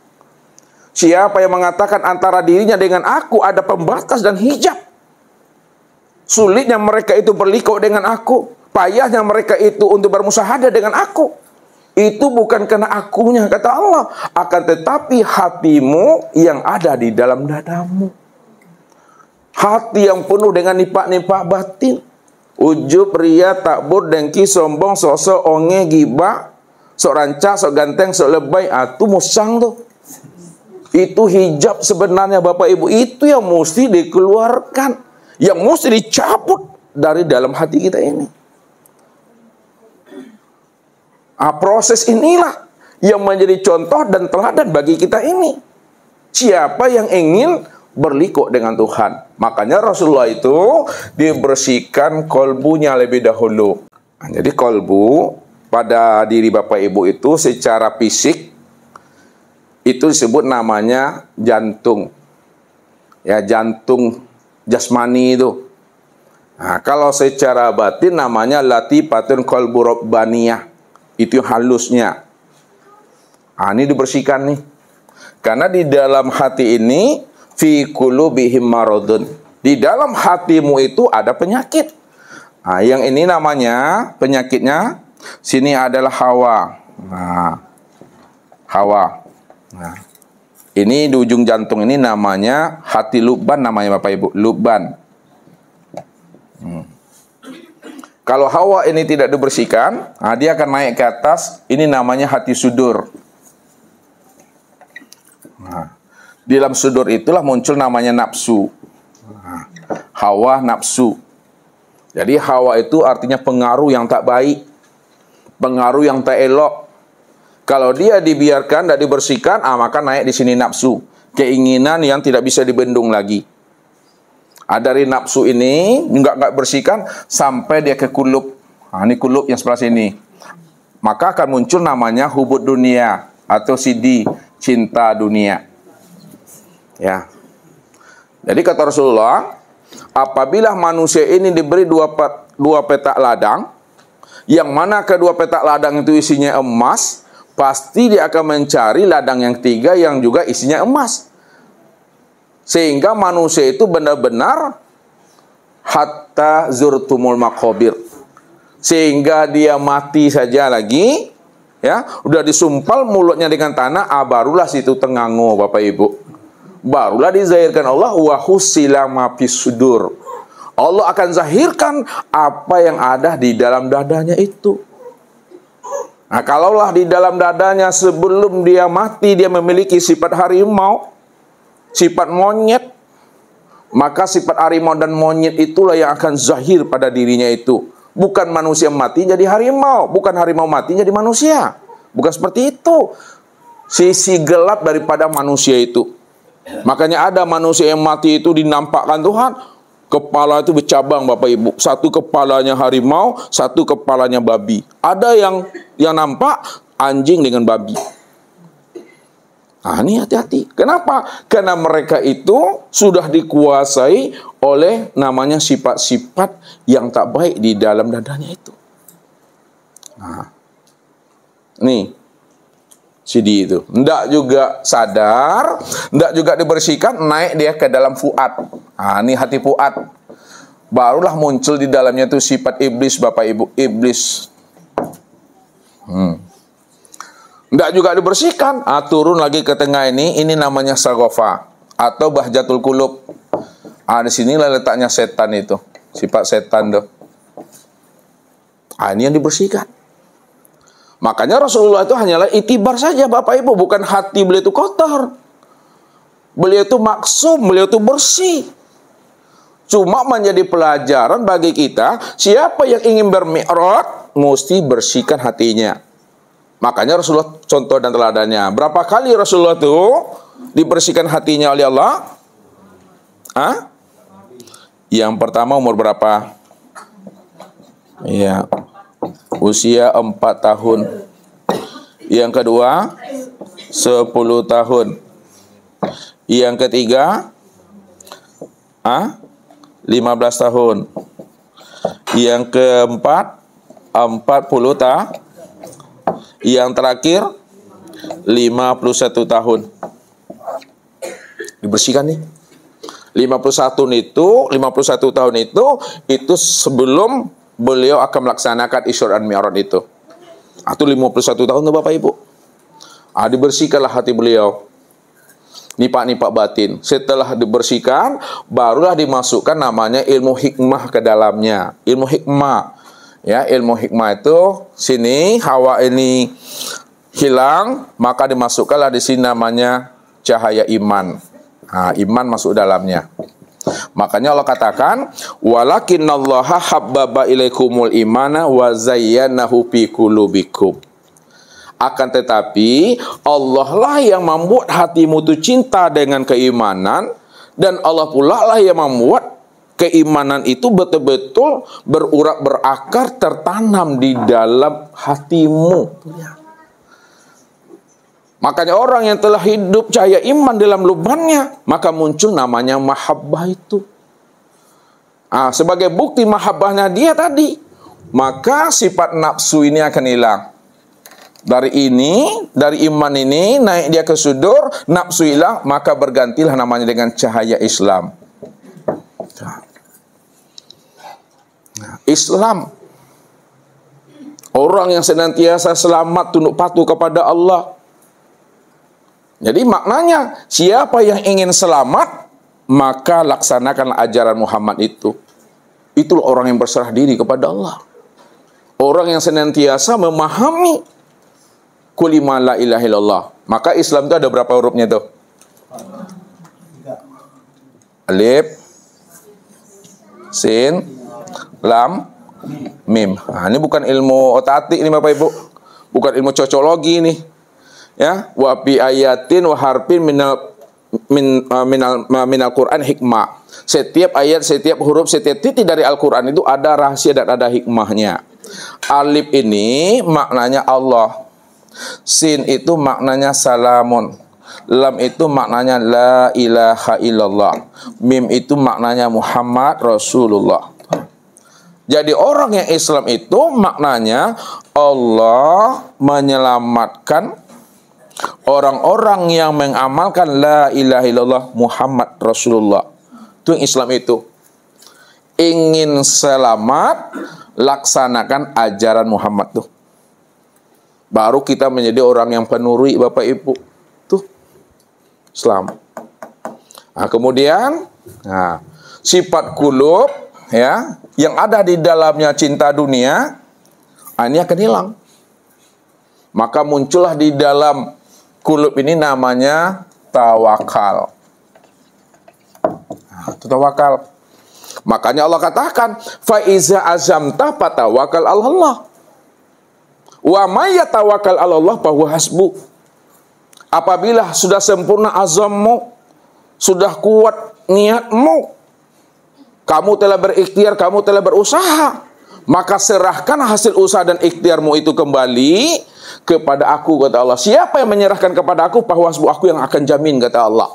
Siapa yang mengatakan antara dirinya dengan aku ada pembatas dan hijab, sulitnya mereka itu berliqah dengan aku, payahnya mereka itu untuk bermusahadah dengan aku, itu bukan karena akunya, kata Allah, akan tetapi hatimu yang ada di dalam dadamu. Hati yang penuh dengan nifak-nifak batin, ujub, ria, takbur, dengki, sombong, sosok, onge, gibah, sok rancak, sok ganteng, sok lebay, itu musang tuh. Itu hijab sebenarnya, Bapak Ibu. Itu yang mesti dikeluarkan, yang mesti dicabut dari dalam hati kita ini. Proses inilah yang menjadi contoh dan teladan bagi kita ini. Siapa yang ingin berliqah dengan Tuhan, makanya Rasulullah itu dibersihkan kolbunya lebih dahulu. Jadi kolbu pada diri Bapak Ibu itu secara fisik itu disebut namanya jantung. Ya, jantung jasmani itu. Kalau secara batin namanya latifatun qalbu rabbaniyah. Itu halusnya. Ini dibersihkan nih. Karena di dalam hati ini fi qulubihim maradun. Di dalam hatimu itu ada penyakit. Yang ini namanya penyakitnya sini adalah hawa. Hawa. Ini di ujung jantung ini namanya hati lubban, namanya Bapak Ibu, lubban. Kalau hawa ini tidak dibersihkan, dia akan naik ke atas. Ini namanya hati sudur. Di dalam sudur itulah muncul namanya nafsu. Hawa, nafsu. Jadi hawa itu artinya pengaruh yang tak baik, pengaruh yang tak elok. Kalau dia dibiarkan, tidak dibersihkan, maka naik di sini nafsu, keinginan yang tidak bisa dibendung lagi. Dari nafsu ini nggak bersihkan sampai dia ke kulub. Ini kulub yang sebelah sini. Maka akan muncul namanya hubud dunia atau sidi, cinta dunia. Ya. Jadi kata Rasulullah, apabila manusia ini diberi dua petak ladang, Yang mana kedua petak ladang itu isinya emas, pasti dia akan mencari ladang yang ketiga yang juga isinya emas. Sehingga manusia itu benar-benar hatta zurtumul maqabir. Sehingga dia mati saja lagi, ya, udah disumpal mulutnya dengan tanah, barulah situ tengangu, Bapak Ibu. Barulah dizahirkan Allah, wa husila ma fis sudur. Allah akan zahirkan apa yang ada di dalam dadanya itu. Nah, kalaulah di dalam dadanya sebelum dia mati dia memiliki sifat harimau, sifat monyet, maka sifat harimau dan monyet itulah yang akan zahir pada dirinya itu. Bukan manusia mati jadi harimau, bukan harimau mati jadi manusia. Bukan seperti itu. Sisi gelap daripada manusia itu. Makanya ada manusia yang mati itu dinampakkan Tuhan, kepala itu bercabang, Bapak Ibu. Satu kepalanya harimau, satu kepalanya babi. Ada yang nampak anjing dengan babi. Nah, ini hati-hati. Kenapa? Karena mereka itu sudah dikuasai oleh namanya sifat-sifat yang tak baik di dalam dadanya itu. Nah, nih CD itu. Ndak juga sadar, ndak juga dibersihkan, naik dia ke dalam fuad. Nah, ini hati fuad. Barulah muncul di dalamnya itu sifat iblis, Bapak Ibu. Iblis. Ndak juga dibersihkan, turun lagi ke tengah ini namanya sagofa atau bahjatul kulub. Di sinilah letaknya setan itu, sifat setan tuh. Ini yang dibersihkan. Makanya Rasulullah itu hanyalah itibar saja, Bapak Ibu, bukan hati beliau itu kotor. Beliau itu maksum, beliau itu bersih. Cuma menjadi pelajaran bagi kita, siapa yang ingin bermi'raj mesti bersihkan hatinya. Makanya Rasulullah contoh dan teladannya. Berapa kali Rasulullah itu dibersihkan hatinya oleh Allah? Yang pertama umur berapa? Ya, usia 4 tahun. Yang kedua 10 tahun. Yang ketiga 15 tahun. Yang keempat 40 tahun. Yang terakhir 51 tahun. Dibersihkan nih. 51 tahun itu sebelum beliau akan melaksanakan Isra dan Mi'raj itu. Itu 51 tahun tuh Bapak Ibu. Dibersihkanlah hati beliau. Nipak-nipak batin. Setelah dibersihkan, barulah dimasukkan namanya ilmu hikmah ke dalamnya. Ilmu hikmah. Ya, ilmu hikmah itu sini hawa ini hilang, maka dimasukkanlah di sini namanya cahaya iman. Iman masuk dalamnya. Makanya Allah katakan, walakinnallaha habbaba ilaikumul imana wa zayyanahu fi qulubikum. Akan tetapi Allah lah yang membuat hatimu itu cinta dengan keimanan, dan Allah pula lah yang membuat keimanan itu betul-betul berurat, berakar, tertanam di dalam hatimu. Makanya orang yang telah hidup cahaya iman dalam lubangnya, maka muncul namanya mahabbah itu. Sebagai bukti mahabbahnya dia tadi, maka sifat nafsu ini akan hilang. Dari iman ini naik dia ke sudur, nafsu hilang, maka bergantilah namanya dengan cahaya Islam. Islam, orang yang senantiasa selamat tunduk patuh kepada Allah. Jadi maknanya, siapa yang ingin selamat, maka laksanakanlah ajaran Muhammad itu. Itulah orang yang berserah diri kepada Allah. Orang yang senantiasa memahami kulima la ilaha illallah. Maka Islam itu ada berapa hurufnya tuh? Alif, Sin, Lam, Mim. Ini bukan ilmu otak-atik ini Bapak Ibu. Bukan ilmu cocologi ini. Ya, wa bi ayatin wa harfin minal Quran hikmah. Setiap ayat, setiap huruf, setiap titik dari Al-Quran itu ada rahasia dan ada hikmahnya. Alif ini maknanya Allah. Sin itu maknanya salamun. Lam itu maknanya la ilaha illallah. Mim itu maknanya Muhammad Rasulullah. Jadi orang yang Islam itu maknanya Allah menyelamatkan orang-orang yang mengamalkan la ilaha illallah Muhammad Rasulullah. Itu yang Islam itu. Ingin selamat, laksanakan ajaran Muhammad tuh. Baru kita menjadi orang yang penurut Bapak Ibu. Tuh. Islam. Nah, kemudian sifat kulub ya, yang ada di dalamnya cinta dunia, ini akan hilang. Maka muncullah di dalam kulub ini namanya tawakal. Itu tawakal. Makanya Allah katakan, fa iza azamta fatawakal 'alallah. Wa may yatawakkal 'alallah fa huwa hasbuh. Apabila sudah sempurna azammu, sudah kuat niatmu, kamu telah berikhtiar, kamu telah berusaha, maka serahkan hasil usaha dan ikhtiarmu itu kembali kepada aku, kata Allah. Siapa yang menyerahkan kepada aku, bahwa aku yang akan jamin, kata Allah.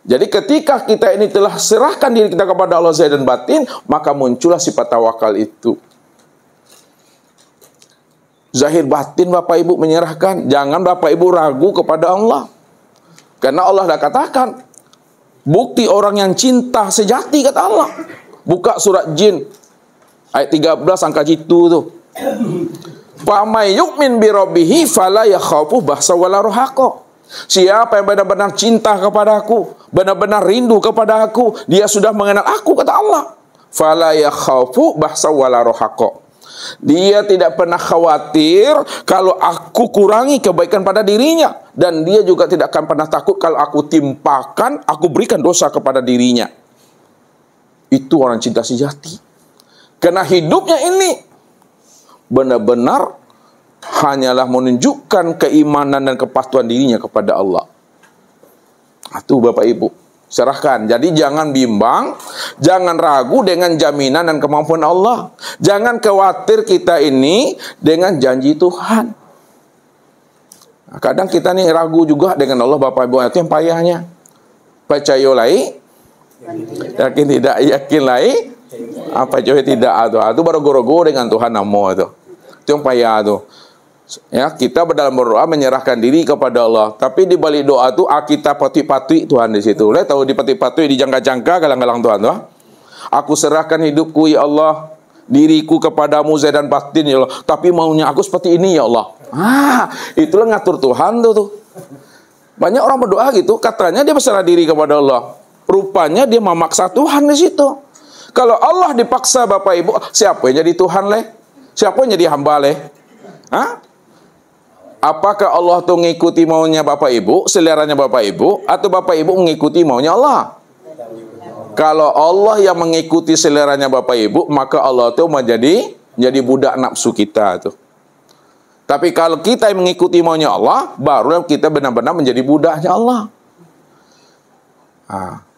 Jadi ketika kita ini telah serahkan diri kita kepada Allah zahir dan batin, maka muncullah sifat tawakal itu. Zahir batin Bapak Ibu menyerahkan. Jangan Bapak Ibu ragu kepada Allah. Karena Allah dah katakan, bukti orang yang cinta sejati, kata Allah. Buka surat Jin ayat 13 angka jitu tuh. Fa may yu'min bi rabbih fala yakhafu bahsa wala rahaqa. Siapa yang benar-benar cinta kepada aku, benar-benar rindu kepada aku, dia sudah mengenal aku, kata Allah. Fala yakhafu bahsa wala rahaqa. Dia tidak pernah khawatir kalau aku kurangi kebaikan pada dirinya, dan dia juga tidak akan pernah takut kalau aku timpakan, aku berikan dosa kepada dirinya. Itu orang cinta sejati. Karena hidupnya ini benar-benar hanyalah menunjukkan keimanan dan kepatuhan dirinya kepada Allah. Itu Bapak Ibu, serahkan. Jadi jangan bimbang, jangan ragu dengan jaminan dan kemampuan Allah. Jangan khawatir kita ini dengan janji Tuhan. Nah, kadang kita nih ragu juga dengan Allah Bapak Ibu, itu yang payahnya. Percaya lai, yakin tidak, yakin lai, apa jauh tidak, itu baru goro-goro dengan Tuhan namo itu. Itu yang payah itu. Ya, kita dalam berdoa menyerahkan diri kepada Allah. Tapi di balik doa itu kita patui-patui Tuhan di situ. Lihat tahu di patui-patui, di jangka-jangka galang-galang Tuhan tuh. Aku serahkan hidupku ya Allah, diriku kepadamu zahir dan batin ya Allah. Tapi maunya aku seperti ini ya Allah. Itulah ngatur Tuhan tuh. Banyak orang berdoa gitu, katanya dia berserah diri kepada Allah. Rupanya dia memaksa Tuhan di situ. Kalau Allah dipaksa Bapak Ibu, siapa yang jadi Tuhan leh? Siapa yang jadi hamba leh? Apakah Allah tuh mengikuti maunya Bapak Ibu, seleranya Bapak Ibu, atau Bapak Ibu mengikuti maunya Allah? Kalau Allah yang mengikuti seleranya Bapak Ibu, maka Allah tuh menjadi budak nafsu kita tuh. Tapi kalau kita yang mengikuti maunya Allah, baru kita benar-benar menjadi budaknya Allah.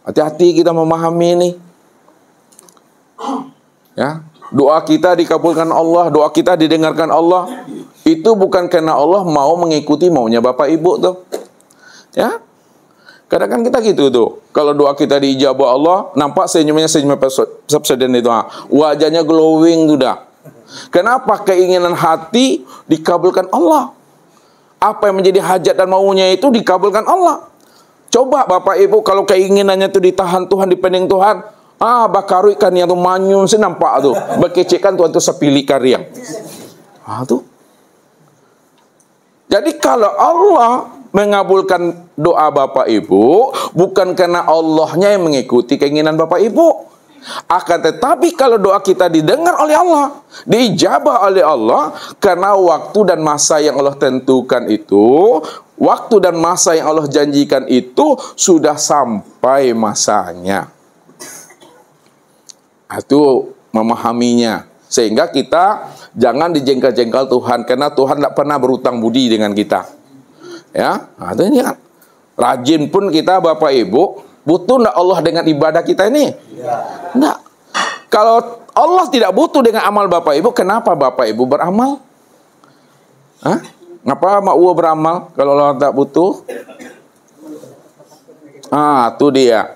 Hati-hati kita memahami ini. Ya, doa kita dikabulkan Allah, doa kita didengarkan Allah. Itu bukan karena Allah mau mengikuti maunya Bapak Ibu tuh. Ya. Kadang kan kita gitu tuh. Kalau doa kita diijabah Allah, nampak senyumnya presiden itu. Wajahnya glowing sudah. Kenapa? Keinginan hati dikabulkan Allah. Apa yang menjadi hajat dan maunya itu dikabulkan Allah. Coba Bapak Ibu kalau keinginannya itu ditahan Tuhan, dipending Tuhan, bakarui kan yang tuh manyun sih nampak tuh. Bekecekan Tuhan tuh sepilih karya. Tuh. Jadi kalau Allah mengabulkan doa Bapak Ibu, bukan karena Allahnya yang mengikuti keinginan Bapak Ibu. Akan tetapi kalau doa kita didengar oleh Allah, diijabah oleh Allah, karena waktu dan masa yang Allah tentukan itu, waktu dan masa yang Allah janjikan itu sudah sampai masanya. Itu memahaminya. Sehingga kita jangan dijengkel-jengkel Tuhan, karena Tuhan tidak pernah berutang budi dengan kita. Ya, artinya rajin pun kita Bapak Ibu, butuh tidak Allah dengan ibadah kita ini? Tidak. Kalau Allah tidak butuh dengan amal Bapak Ibu, kenapa Bapak Ibu beramal? Kenapa Mak Uwa beramal kalau Allah tak butuh? Itu dia.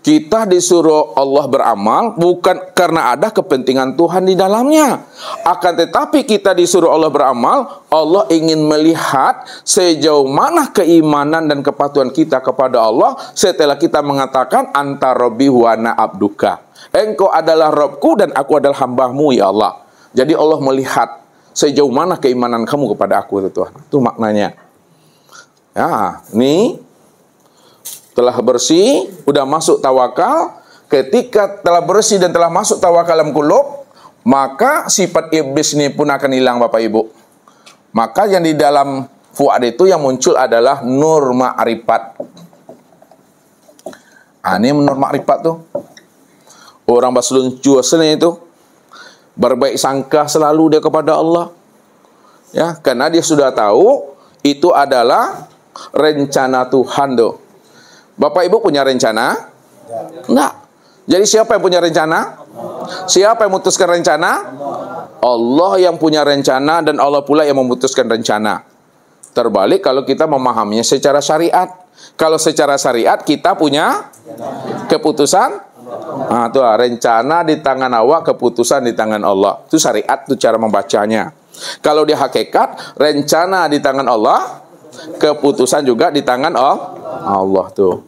Kita disuruh Allah beramal bukan karena ada kepentingan Tuhan di dalamnya. Akan tetapi kita disuruh Allah beramal, Allah ingin melihat sejauh mana keimanan dan kepatuhan kita kepada Allah setelah kita mengatakan anta rabbi wa ana abduka. Engkau adalah Rabbku dan aku adalah hambamu ya Allah. Jadi Allah melihat sejauh mana keimanan kamu kepada aku Tuhan. Itu maknanya. Ya, ini telah bersih, udah masuk tawakal. Ketika telah bersih dan telah masuk tawakal dalam kulub, maka sifat iblis ini pun akan hilang Bapak Ibu. Maka yang di dalam fuad itu yang muncul adalah nur ma'rifat. Ini nur ma'rifat tuh. Orang baslun juasnya itu berbaik sangka selalu dia kepada Allah. Ya, karena dia sudah tahu itu adalah rencana Tuhan tuh. Bapak Ibu punya rencana? Enggak. Jadi siapa yang punya rencana? Siapa yang memutuskan rencana? Allah yang punya rencana dan Allah pula yang memutuskan rencana. Terbalik kalau kita memahaminya secara syariat. Kalau secara syariat kita punya keputusan. Nah, itu rencana di tangan awak, keputusan di tangan Allah. Itu syariat, itu cara membacanya. Kalau di hakikat, rencana di tangan Allah, keputusan juga di tangan Allah tuh.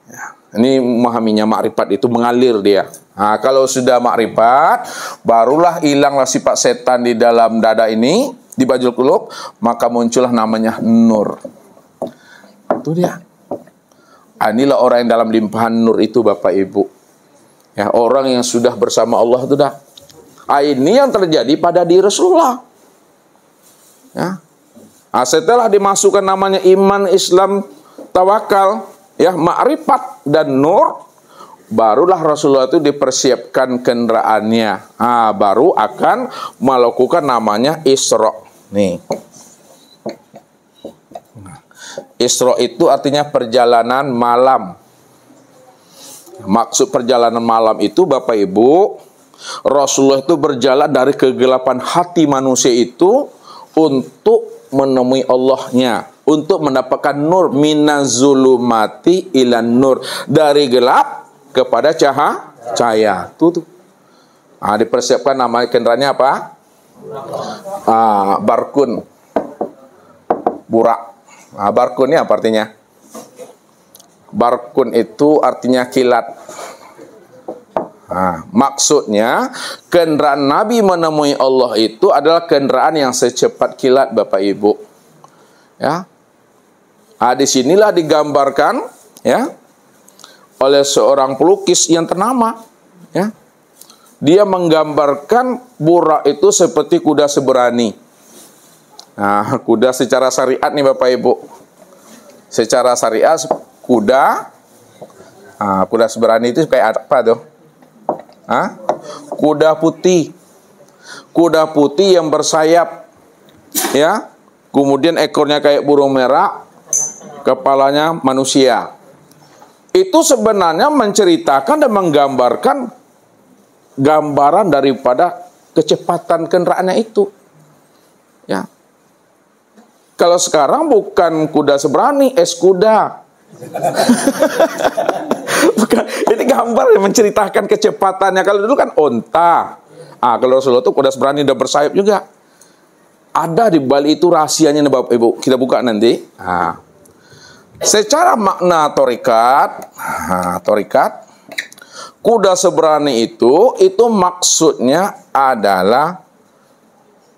Ya, ini memahaminya makrifat itu mengalir dia. Nah, kalau sudah makrifat, barulah hilanglah sifat setan di dalam dada ini, di bajul kulub, maka muncullah namanya nur. Itu dia. Inilah orang yang dalam limpahan nur itu Bapak Ibu. Ya, orang yang sudah bersama Allah itu dah. Ini yang terjadi pada diri Rasulullah. Ya. Setelah dimasukkan namanya iman, Islam, tawakal, ya, ma'rifat dan nur, barulah Rasulullah itu dipersiapkan kendaraannya. Baru akan melakukan namanya Isra. Nih. Isra itu artinya perjalanan malam. Maksud perjalanan malam itu Bapak Ibu, Rasulullah itu berjalan dari kegelapan hati manusia itu untuk menemui Allahnya, untuk mendapatkan nur, minazulumati ilan nur, dari gelap kepada cahaya. Tuh. Dipersiapkan nama kendaraannya apa? Barkun. Burak. Barkun ini apa artinya? Barkun itu artinya kilat. Maksudnya kendaraan Nabi menemui Allah itu adalah kendaraan yang secepat kilat Bapak Ibu. Ya. Disinilah digambarkan ya oleh seorang pelukis yang ternama. Ya. Dia menggambarkan burak itu seperti kuda seberani. Kuda secara syariat nih Bapak Ibu. Secara syariat kuda seberani itu kayak apa tuh? Kuda putih. Kuda putih yang bersayap. Ya. Kemudian ekornya kayak burung merah, kepalanya manusia. Itu sebenarnya menceritakan dan menggambarkan gambaran daripada kecepatan kendaraannya itu. Ya. Kalau sekarang bukan kuda seberani, es kuda. Bukan, ini gambar yang menceritakan kecepatannya. Kalau dulu kan onta. Kalau Rasulullah itu kuda seberani dan bersayap juga. Ada di balik itu rahasianya nih Bapak Ibu. Kita buka nanti. Secara makna torikat, kuda seberani itu maksudnya adalah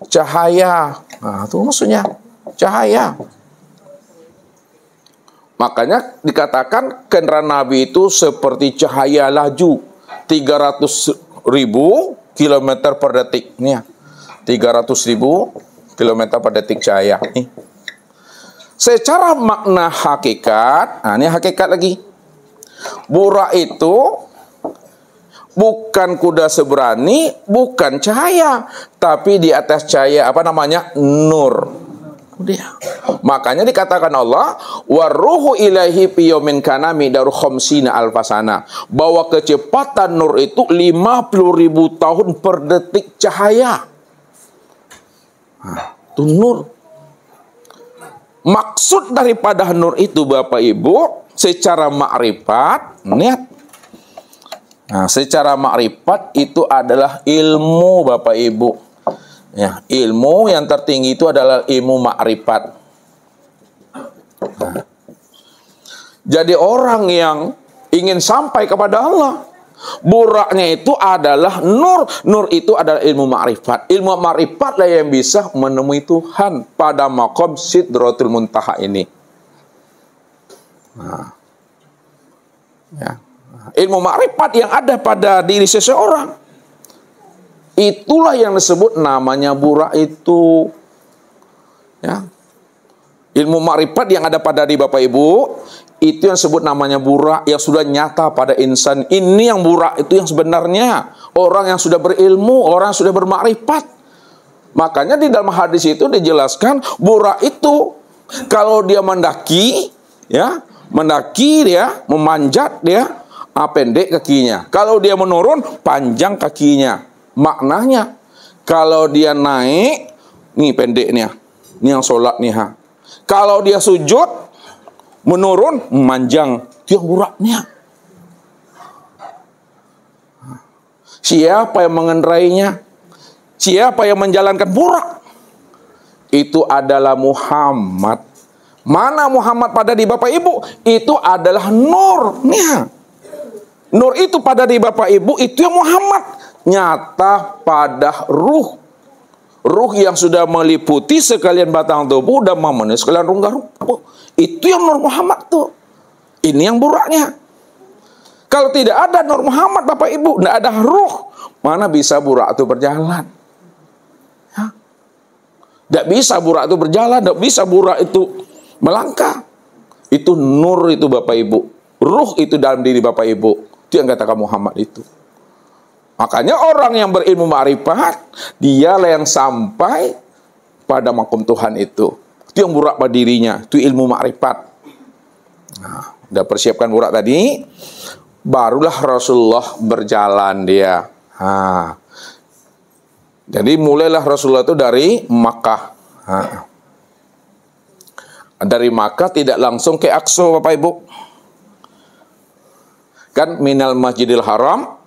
cahaya. Itu maksudnya cahaya. Makanya dikatakan kendaraan Nabi itu seperti cahaya laju 300.000 km per detik. Nih, 300.000 km per detik cahaya. Nih. Secara makna hakikat, ini hakikat lagi. Burak itu bukan kuda seberani, bukan cahaya, tapi di atas cahaya apa namanya? Nur. Dia. Makanya dikatakan Allah, waruhu ilahi piyomin kanami daru khomsina alfasana, bahwa kecepatan nur itu 50.000 tahun per detik cahaya. Itu nur. Maksud daripada nur itu Bapak Ibu, secara makrifat niat. Nah, secara makrifat itu adalah ilmu Bapak Ibu. Ya, ilmu yang tertinggi itu adalah ilmu makrifat. Nah, jadi orang yang ingin sampai kepada Allah, buraknya itu adalah nur. Nur itu adalah ilmu makrifat. Ilmu makrifat lah yang bisa menemui Tuhan pada maqam Sidratul Muntaha ini. Nah, ya. Ilmu makrifat yang ada pada diri seseorang, itulah yang disebut namanya burak itu. Ya. Ilmu makrifat yang ada pada diri Bapak Ibu, itu yang disebut namanya burak, yang sudah nyata pada insan. Ini yang burak itu yang sebenarnya. Orang yang sudah berilmu, orang yang sudah bermakrifat. Makanya di dalam hadis itu dijelaskan, burak itu kalau dia mendaki, ya, mendaki dia, memanjat dia, pendek kakinya. Kalau dia menurun, panjang kakinya. Maknanya, kalau dia naik, nih pendeknya. Ini yang sholat nih. Kalau dia sujud, menurun, memanjang. Itu yang buraknya. Siapa yang mengendarainya? Siapa yang menjalankan burak? Itu adalah Muhammad. Mana Muhammad pada di Bapak Ibu? Itu adalah nurnya. Nur itu pada di Bapak Ibu, itu yang Muhammad. Nyata pada ruh. Ruh yang sudah meliputi sekalian batang tubuh dan memenuhi sekalian rongga-rongga. Itu yang Nur Muhammad tuh. Ini yang buraknya. Kalau tidak ada Nur Muhammad Bapak Ibu, tidak ada ruh, mana bisa burak itu berjalan? Ya. Tidak bisa burak itu berjalan, tidak bisa burak itu melangkah. Itu nur itu Bapak Ibu. Ruh itu dalam diri Bapak Ibu. Itu yang katakan Muhammad itu. Makanya orang yang berilmu ma'rifat, dialah yang sampai pada makom Tuhan itu. Itu yang burak pada dirinya. Itu ilmu ma'rifat. Nah, udah persiapkan burak tadi, barulah Rasulullah berjalan dia. Nah, jadi mulailah Rasulullah itu dari Makkah. Nah, dari Makkah tidak langsung ke Aqsa Bapak Ibu. Kan minal Masjidil Haram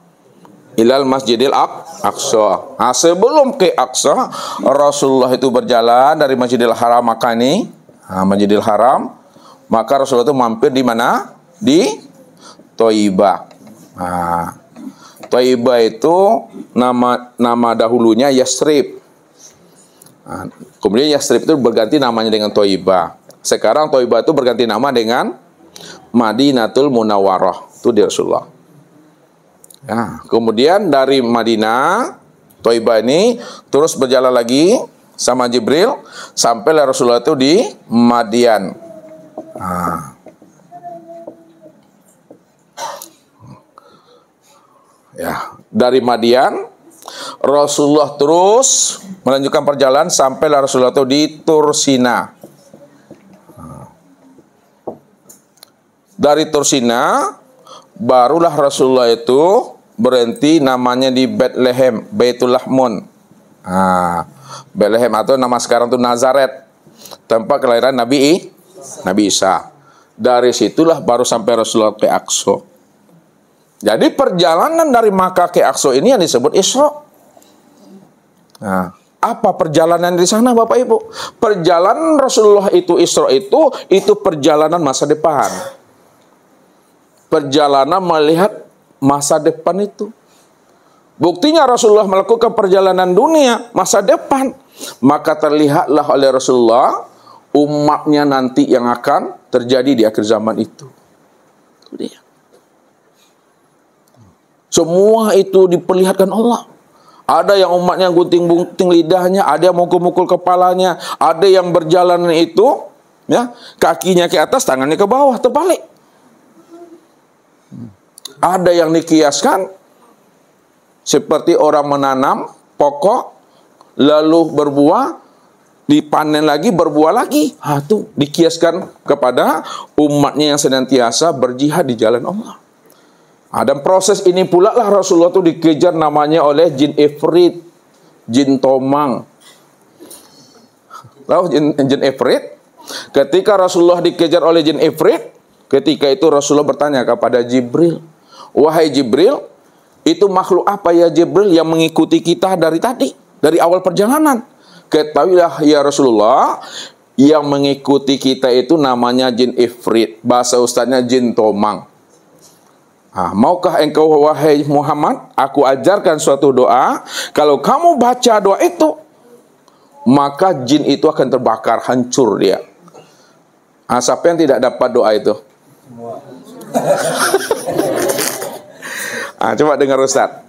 ilal Masjidil Aqsa. Nah, sebelum ke Aqsa, Rasulullah itu berjalan dari Masjidil Haram Makkah ini, Masjidil Haram, maka Rasulullah itu mampir di mana? Di Thaibah. Nah, Thaibah itu nama dahulunya Yasrib. Nah, kemudian Yasrib itu berganti namanya dengan Thaibah. Sekarang Thaibah itu berganti nama dengan Madinatul Munawwarah. Itu di Rasulullah. Ya, kemudian dari Madinah, Thaibah ini terus berjalan lagi sama Jibril sampai Rasulullah itu di Madian. Nah. Ya, dari Madian Rasulullah terus melanjutkan perjalanan sampai Rasulullah itu di Tursina. Dari Tursina barulah Rasulullah itu berhenti namanya di Bethlehem, Baitul Lahmun. Bethlehem atau nama sekarang itu Nazaret, tempat kelahiran Nabi Isa. Dari situlah baru sampai Rasulullah ke Aqsa. Jadi perjalanan dari Makkah ke Aqsa ini yang disebut Isra. Nah, apa perjalanan di sana Bapak Ibu? Perjalanan Rasulullah itu Isra itu perjalanan masa depan. Perjalanan melihat masa depan itu. Buktinya Rasulullah melakukan perjalanan dunia masa depan, maka terlihatlah oleh Rasulullah umatnya nanti yang akan terjadi di akhir zaman itu. Itu dia. Semua itu diperlihatkan Allah. Ada yang umatnya gunting-gunting lidahnya, ada yang mukul-mukul kepalanya, ada yang berjalan itu, ya, kakinya ke atas, tangannya ke bawah, terbalik. Ada yang dikiaskan seperti orang menanam pokok, lalu berbuah, dipanen lagi, berbuah lagi. Itu dikiaskan kepada umatnya yang senantiasa berjihad di jalan Allah. Dan proses ini pula lah Rasulullah itu dikejar namanya oleh jin Ifrit, jin Tomang. Tahu jin Ifrit? Ketika Rasulullah dikejar oleh jin Ifrit, Ketika itu Rasulullah bertanya kepada Jibril, wahai Jibril, itu makhluk apa ya Jibril yang mengikuti kita dari tadi, dari awal perjalanan? Ketahuilah ya Rasulullah, yang mengikuti kita itu namanya jin ifrit, bahasa ustaznya jin tomang. Maukah engkau wahai Muhammad, aku ajarkan suatu doa, kalau kamu baca doa itu, maka jin itu akan terbakar, hancur dia. Siapa yang tidak dapat doa itu? Coba dengar Ustaz.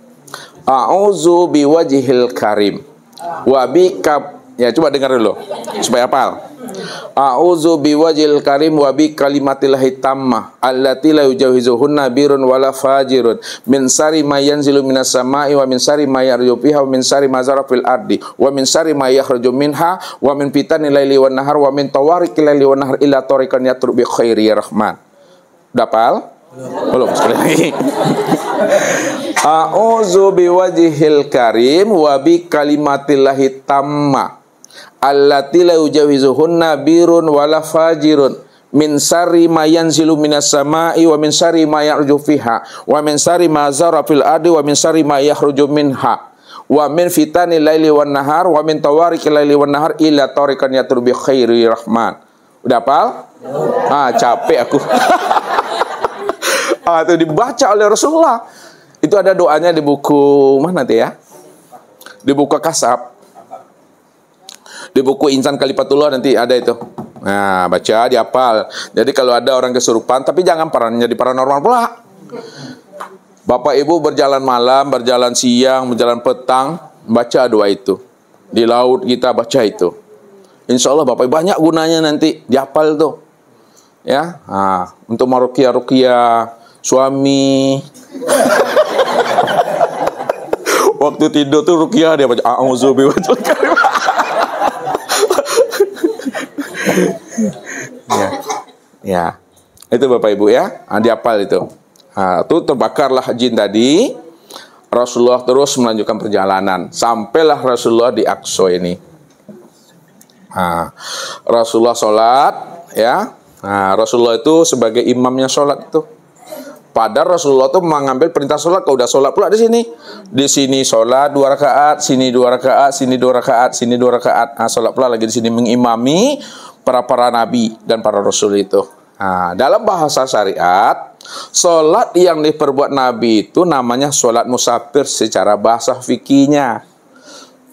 A'udzu biwajhil karim wa bika, ya coba dengar dulu supaya hafal. A'udzu biwajhil karim wa bi kalimatillahi tammah allati la yujawizuhunna birun wala fajirun min sari ma yanzilu minas sama'i wa min sari ma yarju fiha wa min sari ma zara fil ardi wa min sari ma yakhruju minha wa min fitani laili wan nahar wa min tawariqil laili wan nahar illa tariqan yatrub bi khairi ya rahman. Dapal? Belum, sekali lagi. A'udzu biwajhil karim wa bi kalimatillahi tammah allati la yujawizuhunna birun wala fajirun min sarri ma yanzilu minas sama'i wa min sarri ma yarju fiha wa min sarri ma zara fil ardi wa min sarri ma yakhruju minha wa min fitani laili wan nahar wa min tawariqil laili wan nahar illa tariqan yatur bi khairi rahman. Udah hafal? Capek aku. Itu dibaca oleh Rasulullah. Itu ada doanya di buku mana nanti ya? Di buku Kasab. Di buku Insan Kalifatullah nanti ada itu. Nah, baca, dihafal. Jadi kalau ada orang kesurupan, tapi jangan jadi paranormal pula. Bapak Ibu berjalan malam, berjalan siang, berjalan petang, baca doa itu. Di laut kita baca itu. Insya Allah Bapak Ibu banyak gunanya nanti, dihafal tuh. Ya, untuk meruqyah suami. Waktu tidur tuh ruqyah dia baca a'udzu biwajhil karim. Ya, itu Bapak Ibu ya, dihafal itu. Itu terbakarlah jin tadi. Rasulullah terus melanjutkan perjalanan, sampailah Rasulullah di Aqsa ini. Rasulullah sholat, ya. Rasulullah itu sebagai imamnya sholat itu. Padahal Rasulullah itu mengambil perintah sholat, kalau udah sholat pula di sini. Di sini sholat 2 rakaat, sini 2 rakaat, sini 2 rakaat, sini 2 rakaat. Sholat pula lagi di sini mengimami para nabi dan para rasul itu. Dalam bahasa syariat, sholat yang diperbuat Nabi itu namanya sholat musafir secara bahasa fikihnya.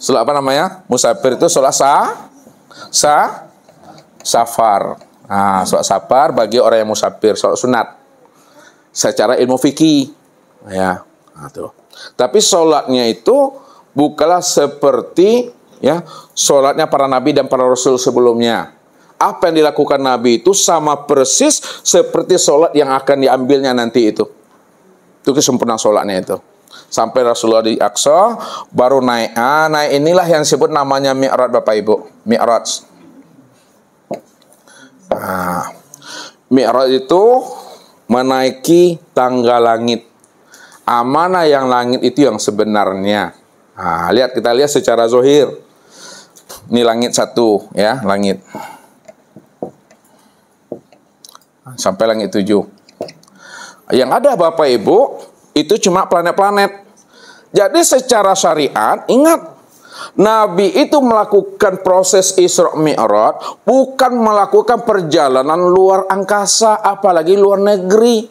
Sholat apa namanya? Musafir itu sholat safar. Sholat safar bagi orang yang musafir, sholat sunat secara ilmu fikih, ya. Tuh. Tapi sholatnya itu bukanlah seperti ya sholatnya para nabi dan para rasul sebelumnya. Apa yang dilakukan Nabi itu sama persis seperti sholat yang akan diambilnya nanti itu. Itu kesempurnaan sholatnya itu. Sampai Rasulullah di Aqsa, baru naik. Naik inilah yang disebut namanya Mi'raj Bapak Ibu. Mi'raj. Mi'raj itu menaiki tangga langit. Mana yang langit itu yang sebenarnya. Kita lihat secara zahir. Ini langit satu, ya, langit. Sampai langit 7. Yang ada Bapak Ibu itu cuma planet-planet. Jadi secara syariat, ingat, Nabi itu melakukan proses Isra Mi'raj bukan melakukan perjalanan luar angkasa, apalagi luar negeri.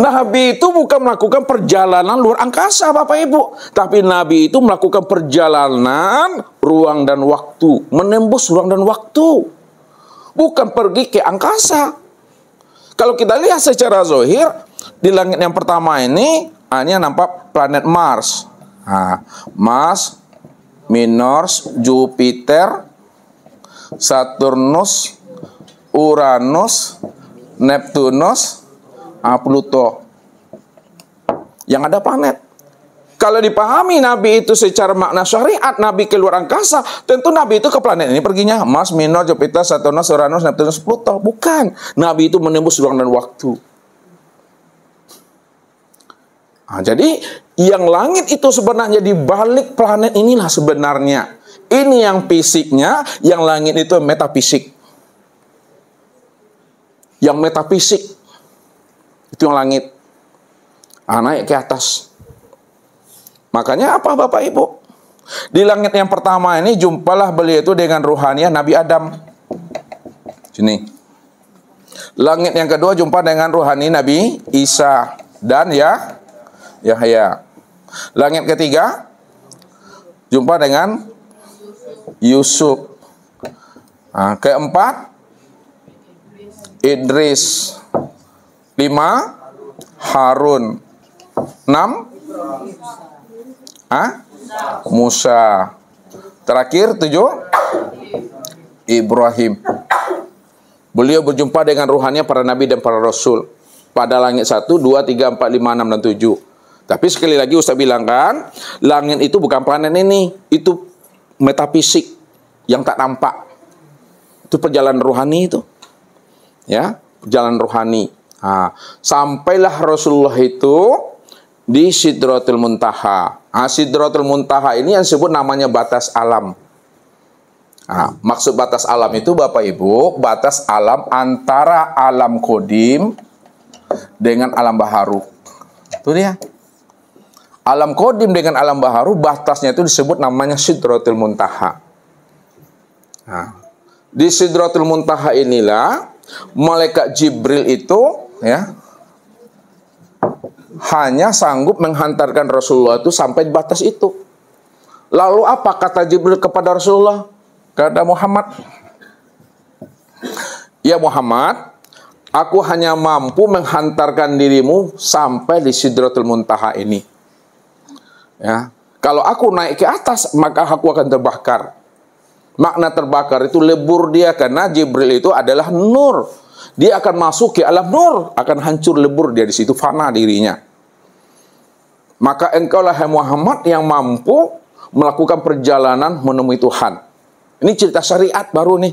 Nabi itu bukan melakukan perjalanan luar angkasa Bapak Ibu, tapi Nabi itu melakukan perjalanan ruang dan waktu, menembus ruang dan waktu. Bukan pergi ke angkasa. Kalau kita lihat secara zahir, di langit yang pertama ini nampak planet Mars. Mars, Minors, Jupiter, Saturnus, Uranus, Neptunus, Pluto. Yang ada planet. Kalau dipahami Nabi itu secara makna syariat, Nabi keluar angkasa, tentu Nabi itu ke planet ini perginya Mars, Minor, Jupiter, Saturnus, Uranus, Neptunus, Pluto. Bukan. Nabi itu menembus ruang dan waktu. Jadi yang langit itu sebenarnya di balik planet inilah sebenarnya. Ini yang fisiknya, yang langit itu metafisik. yang metafisik. Itu yang langit. Naik ke atas. Makanya apa Bapak Ibu? Di langit yang pertama ini jumpalah beliau itu dengan ruhaniah Nabi Adam. Sini. Langit yang kedua jumpa dengan ruhani Nabi Isa dan Yahya. Langit ketiga jumpa dengan Yusuf. Keempat Idris. 5 Harun. 6 Musa. Terakhir 7 Ibrahim. Beliau berjumpa dengan ruhannya para nabi dan para rasul pada langit 1, 2, 3, 4, 5, 6, dan 7. Tapi sekali lagi Ustaz bilang kan, langit itu bukan planet ini, itu metafisik yang tak nampak. Itu perjalanan rohani itu. Ya, perjalanan rohani. Sampailah Rasulullah itu di Sidratul Muntaha. Sidratul Muntaha ini yang disebut namanya batas alam. Maksud batas alam itu Bapak Ibu, batas alam antara alam kodim dengan alam baharu. Itu dia. Alam kodim dengan alam baharu, batasnya itu disebut namanya Sidratul Muntaha. Di Sidratul Muntaha inilah malaikat Jibril itu hanya sanggup menghantarkan Rasulullah itu sampai di batas itu. Lalu apa kata Jibril kepada Rasulullah? Kata Muhammad, ya Muhammad, aku hanya mampu menghantarkan dirimu sampai di Sidratul Muntaha ini. Ya, kalau aku naik ke atas, maka aku akan terbakar. Makna terbakar itu lebur dia, karena Jibril itu adalah nur. Dia akan masuk ke alam nur, akan hancur lebur dia di situ, fana dirinya. Maka engkaulah Muhammad yang mampu melakukan perjalanan menemui Tuhan. Ini cerita syariat baru nih.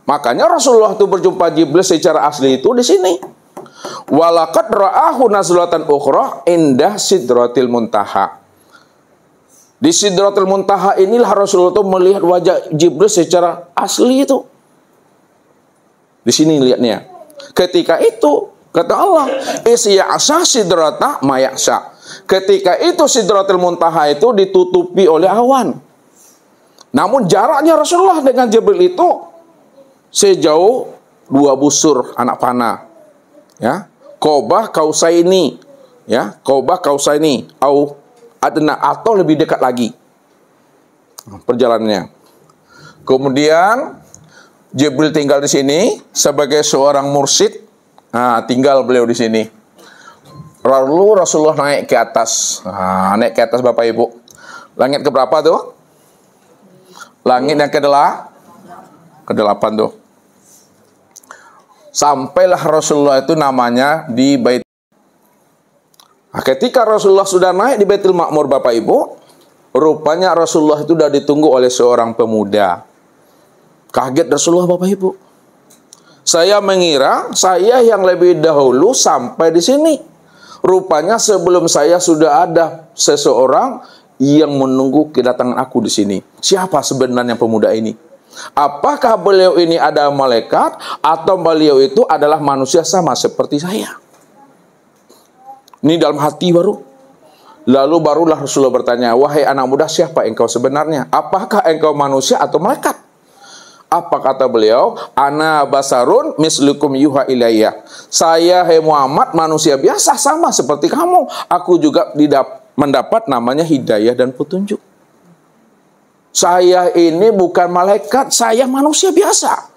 Makanya Rasulullah itu berjumpa Jibril secara asli itu di sini. Walaqad ra'ahu nazlatan ukhra indah Sidratil Muntaha. Di Sidratul Muntaha inilah Rasulullah itu melihat wajah Jibril secara asli itu. Di sini lihatnya. Ketika itu kata Allah, isya'sa sidrata maya'sa. Ketika itu Sidratul Muntaha itu ditutupi oleh awan. Namun jaraknya Rasulullah dengan Jibril itu sejauh 2 busur anak panah. Ya, Qobah Kausaini. Ya, Qobah Kausaini au adna, atau lebih dekat lagi perjalanannya. Kemudian Jibril tinggal di sini sebagai seorang mursyid. Tinggal beliau di sini. Lalu Rasulullah naik ke atas. Naik ke atas Bapak Ibu. Langit keberapa tuh? Langit yang ke-8 tuh. Sampailah Rasulullah itu namanya di Bait. Ketika Rasulullah sudah naik di Baitul Ma'mur Bapak Ibu, rupanya Rasulullah itu sudah ditunggu oleh seorang pemuda. Kaget Rasulullah Bapak Ibu. Saya mengira saya yang lebih dahulu sampai di sini. Rupanya sebelum saya sudah ada seseorang yang menunggu kedatangan aku di sini. Siapa sebenarnya pemuda ini? Apakah beliau ini ada malaikat atau beliau itu adalah manusia sama seperti saya? Ini dalam hati baru. Lalu barulah Rasulullah bertanya, wahai anak muda, siapa engkau sebenarnya? Apakah engkau manusia atau malaikat? Apa kata beliau? Ana basarun mislukum yuha ilayya. Saya Muhammad manusia biasa sama seperti kamu. Aku juga mendapat namanya hidayah dan petunjuk. Saya ini bukan malaikat, saya manusia biasa.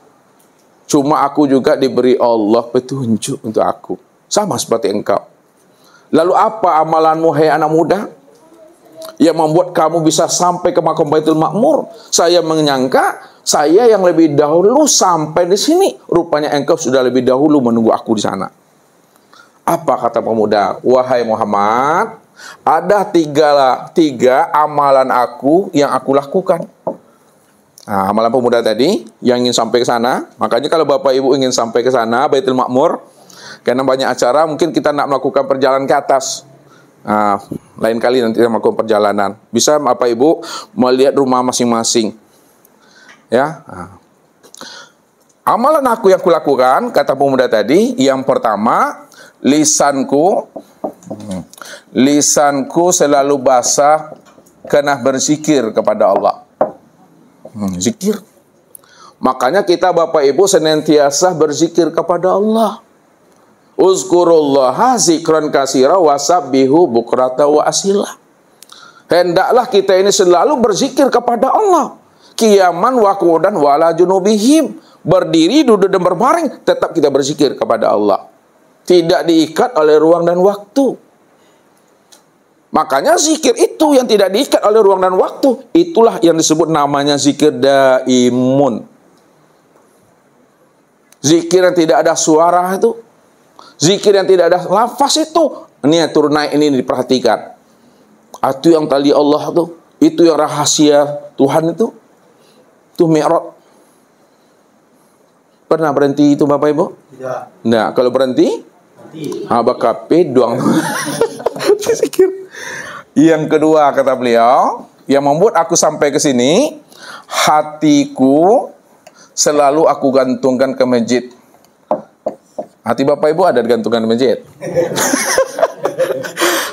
Cuma aku juga diberi Allah petunjuk untuk aku. Sama seperti engkau. Lalu apa amalanmu, hai anak muda, yang membuat kamu bisa sampai ke makam Baitul Ma'mur? Saya menyangka saya yang lebih dahulu sampai di sini. Rupanya engkau sudah lebih dahulu menunggu aku di sana. Apa kata pemuda? Wahai Muhammad, ada tiga amalan aku yang aku lakukan. Amalan pemuda tadi yang ingin sampai ke sana. Makanya kalau Bapak Ibu ingin sampai ke sana, Baitul Ma'mur, karena banyak acara, mungkin kita nak melakukan perjalanan ke atas. Lain kali nanti kita melakukan perjalanan. Bisa Bapak Ibu melihat rumah masing-masing. Ya. Amalan aku yang kulakukan, kata pemuda tadi, yang pertama, lisanku selalu basah karena berzikir kepada Allah. Zikir. Makanya kita Bapak Ibu senantiasa berzikir kepada Allah. Uzkurullaha zikran katsira wasabbihu bukrata wa asila. Hendaklah kita ini selalu berzikir kepada Allah. Qiyaman wa qu'udan wala junubihim. Berdiri, duduk dan berbaring, tetap kita berzikir kepada Allah. Tidak diikat oleh ruang dan waktu. Makanya zikir itu yang tidak diikat oleh ruang dan waktu, itulah yang disebut namanya zikir daimun. Zikir yang tidak ada suara itu, zikir yang tidak ada lafaz itu, ini yang turun naik ini diperhatikan. Itu yang tali Allah itu yang rahasia Tuhan itu Mi'raj. Pernah berhenti itu Bapak Ibu? Tidak. Nah, kalau berhenti, bakape doang. Zikir. Yang kedua kata beliau, yang membuat aku sampai ke sini, hatiku selalu aku gantungkan ke masjid. Hati Bapak Ibu ada digantungkan di masjid?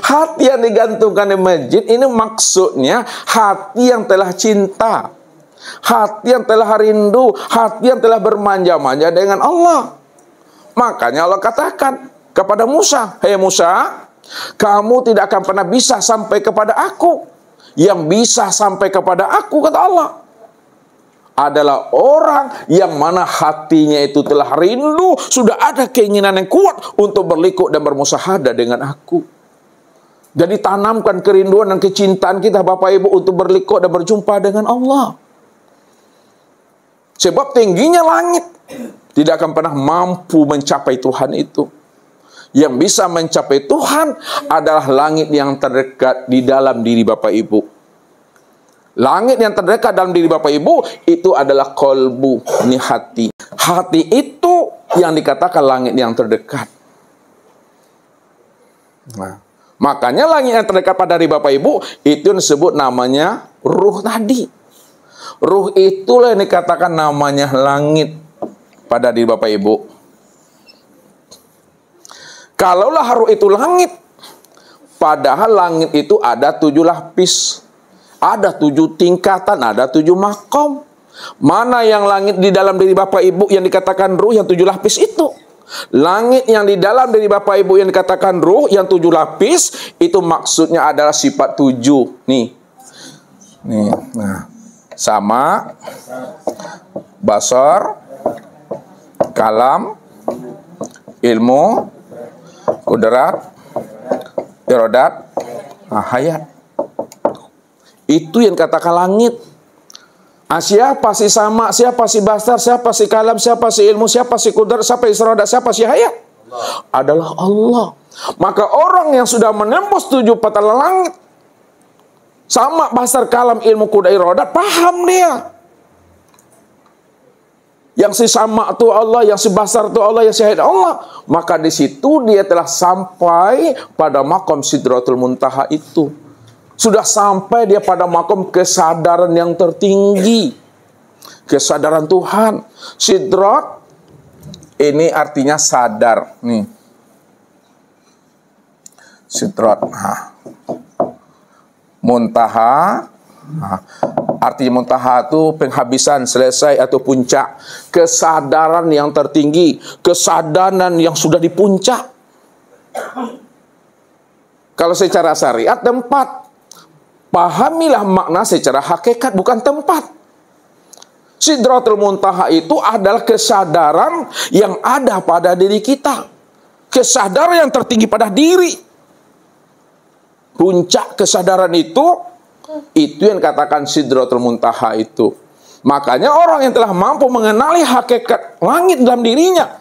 Hati yang digantungkan di masjid ini maksudnya hati yang telah cinta, hati yang telah rindu, hati yang telah bermanja-manja dengan Allah. Makanya Allah katakan kepada Musa, "Hei Musa, kamu tidak akan pernah bisa sampai kepada aku. Yang bisa sampai kepada aku," kata Allah, adalah orang yang mana hatinya itu telah rindu, sudah ada keinginan yang kuat untuk berlikuk dan bermusyahadah dengan aku. Jadi tanamkan kerinduan dan kecintaan kita Bapak Ibu untuk berlikuk dan berjumpa dengan Allah. Sebab tingginya langit tidak akan pernah mampu mencapai Tuhan itu. Yang bisa mencapai Tuhan adalah langit yang terdekat di dalam diri Bapak Ibu. Langit yang terdekat dalam diri Bapak Ibu itu adalah kolbu, ini hati. Hati itu yang dikatakan langit yang terdekat. Nah, makanya langit yang terdekat pada diri Bapak Ibu itu yang disebut namanya ruh tadi. Ruh itulah yang dikatakan namanya langit pada diri Bapak Ibu. Kalaulah ruh itu langit, padahal langit itu ada 7 lapis, ada 7 tingkatan, ada 7 makom. Mana yang langit di dalam diri Bapak Ibu yang dikatakan ruh yang 7 lapis itu? Langit yang di dalam diri Bapak Ibu yang dikatakan ruh yang 7 lapis itu maksudnya adalah sifat 7. Nih, nah, sama, basar, kalam, ilmu, kudrat, irodat, hayat. Itu yang katakan langit. Siapa si sama, siapa si basar, siapa si kalam, siapa si ilmu, siapa si kudrat, siapa si irodat, siapa si hayat? Adalah Allah. Maka orang yang sudah menembus 7 petala langit, sama basar, kalam, ilmu, kudrat, irodat, paham dia. Yang si sama itu Allah, yang si basar itu Allah, yang si hayat Allah. Maka di situ dia telah sampai pada makom Sidratul Muntaha itu. Sudah sampai dia pada makom kesadaran yang tertinggi. Kesadaran Tuhan. Sidrat ini artinya sadar. Nih. Sidrat. Muntaha. Artinya muntaha itu penghabisan, selesai atau puncak. Kesadaran yang tertinggi, kesadaran yang sudah di puncak. Kalau secara syariat tempat, pahamilah makna secara hakikat, bukan tempat. Sidratul Muntaha itu adalah kesadaran yang ada pada diri kita. Kesadaran yang tertinggi pada diri. Puncak kesadaran itu yang katakan Sidratul Muntaha itu. Makanya orang yang telah mampu mengenali hakikat langit dalam dirinya,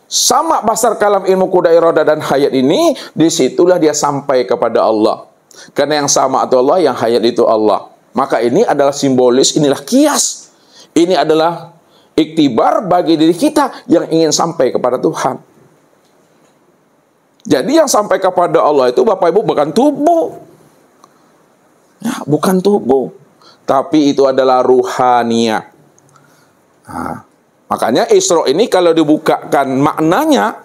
sama basar, kalam, ilmu, kudrat, irodah dan hayat ini, disitulah dia sampai kepada Allah. Karena yang sama itu Allah, yang hayat itu Allah. Maka ini adalah simbolis, inilah kias. Ini adalah iktibar bagi diri kita yang ingin sampai kepada Tuhan. Jadi yang sampai kepada Allah itu Bapak Ibu bukan tubuh. Ya, bukan tubuh, tapi itu adalah ruhaniyah. Makanya Isra ini kalau dibukakan maknanya,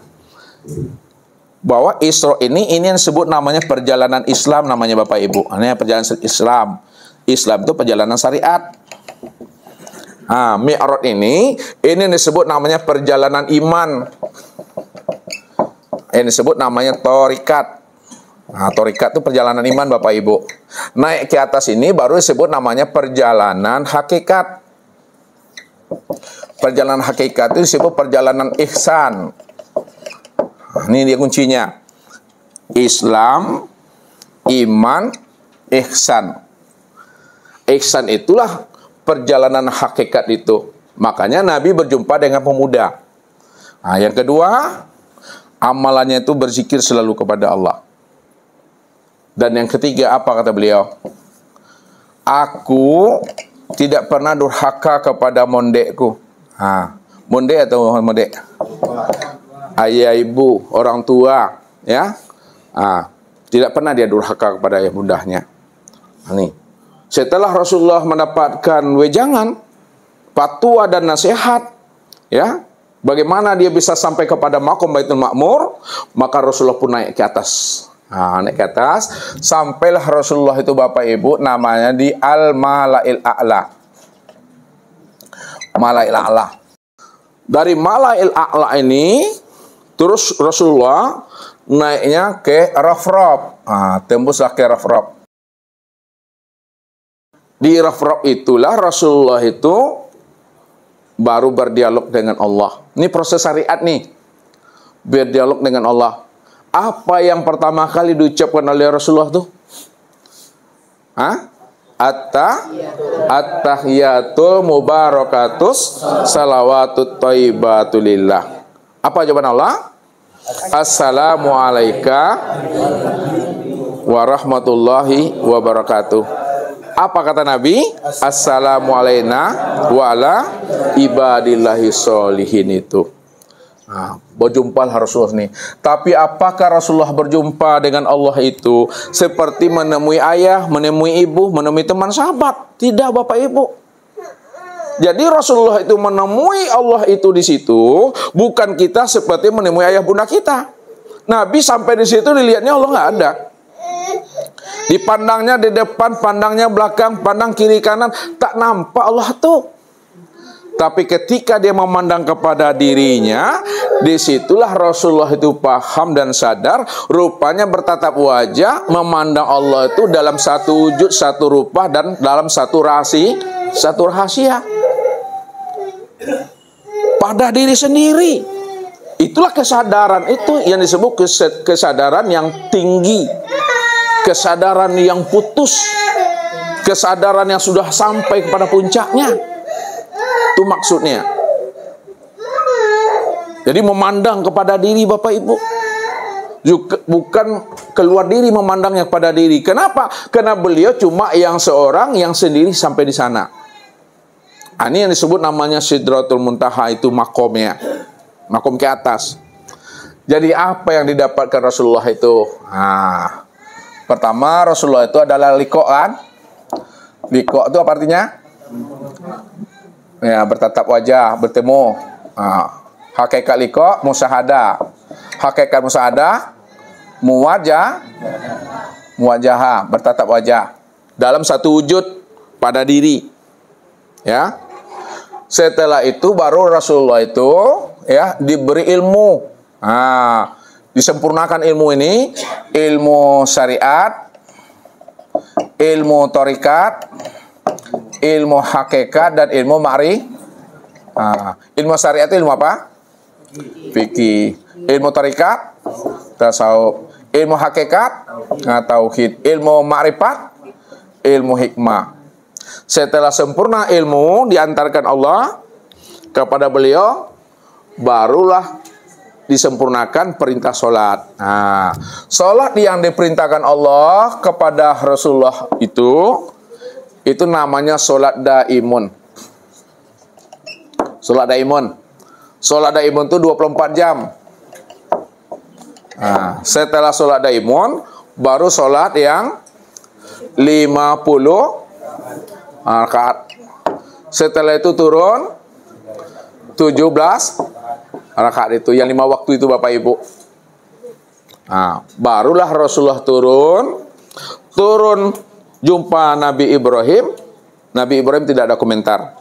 bahwa Isra ini yang disebut namanya perjalanan Islam, namanya Bapak Ibu. Ini perjalanan Islam. Islam itu perjalanan syariat. Mi'raj ini disebut namanya perjalanan iman. Ini disebut namanya torikat. Torikat itu perjalanan iman Bapak Ibu. Naik ke atas ini baru disebut namanya perjalanan hakikat. Perjalanan hakikat itu disebut perjalanan ihsan. Ini dia kuncinya. Islam, iman, ihsan. Ihsan itulah perjalanan hakikat itu. Makanya Nabi berjumpa dengan pemuda. Yang kedua, amalannya itu berzikir selalu kepada Allah. Dan yang ketiga, apa kata beliau? Aku tidak pernah durhaka kepada mondekku. Mondek atau mondek? Ayah, ibu, orang tua, ya. Tidak pernah dia durhaka kepada ayah bundanya. Nih. Setelah Rasulullah mendapatkan wejangan, fatwa dan nasihat, ya, bagaimana dia bisa sampai kepada makom Baitul Ma'mur, maka Rasulullah pun naik ke atas. Naik ke atas, sampailah Rasulullah itu Bapak Ibu namanya di Al-Mala'il A'la. Mala'il A'la. Dari Mala'il A'la ini, terus Rasulullah naiknya ke Rafraf. Tembuslah ke Rafraf. Di Rafraf itulah Rasulullah itu baru berdialog dengan Allah. Ini proses syariat nih. Berdialog dengan Allah. Apa yang pertama kali diucapkan oleh Rasulullah tuh? At-tahiyatul mubarakatus salawatut thayyibatulillah. Apa jawaban Allah? Assalamu alayka warahmatullahi wabarakatuh. Apa kata Nabi? Assalamu alayna wa ala ibadillahi sholihin itu. Berjumpa Rasulullah nih. Tapi apakah Rasulullah berjumpa dengan Allah itu seperti menemui ayah, menemui ibu, menemui teman sahabat? Tidak Bapak Ibu. Jadi Rasulullah itu menemui Allah itu di situ, bukan kita seperti menemui ayah bunda kita. Nabi sampai di situ dilihatnya Allah nggak ada. Dipandangnya di depan, pandangnya belakang, pandang kiri kanan, tak nampak Allah tuh. Tapi ketika dia memandang kepada dirinya, disitulah Rasulullah itu paham dan sadar, rupanya bertatap wajah, memandang Allah itu dalam satu wujud, satu rupa, dan dalam satu rahasia. Pada diri sendiri. Itulah kesadaran itu yang disebut kesadaran yang tinggi. Kesadaran yang putus. Kesadaran yang sudah sampai kepada puncaknya. Itu maksudnya. Jadi memandang kepada diri Bapak Ibu. Bukan keluar diri memandangnya kepada diri. Kenapa? Karena beliau cuma yang seorang yang sendiri sampai di sana. Ini yang disebut namanya Sidratul Muntaha, itu makomnya. Makom ke atas. Jadi apa yang didapatkan Rasulullah itu? Pertama Rasulullah itu adalah liqa kan? Liqa itu apa artinya? Ya, bertatap wajah, bertemu. Hakikat liqa musyahadah. Hakikat musyahadah muwajahah, bertatap wajah dalam satu wujud pada diri. Ya. Setelah itu baru Rasulullah itu ya diberi ilmu. Disempurnakan ilmu ini, ilmu syariat, ilmu thariqat, ilmu hakikat, dan ilmu ilmu syariat itu ilmu apa? Fikih. Ilmu thariqat, tasawuf. Ilmu hakikat, tauhid. Ilmu ma'rifat, ilmu hikmah. Setelah sempurna ilmu diantarkan Allah kepada beliau, barulah disempurnakan perintah sholat. Sholat yang diperintahkan Allah kepada Rasulullah itu namanya sholat daimun. Sholat daimun. Sholat daimun itu 24 jam. Setelah sholat daimun, baru sholat yang 50 rakaat. Setelah itu turun 17 rakaat itu, yang 5 waktu itu Bapak Ibu. Nah, barulah Rasulullah turun jumpa Nabi Ibrahim. Nabi Ibrahim tidak ada komentar.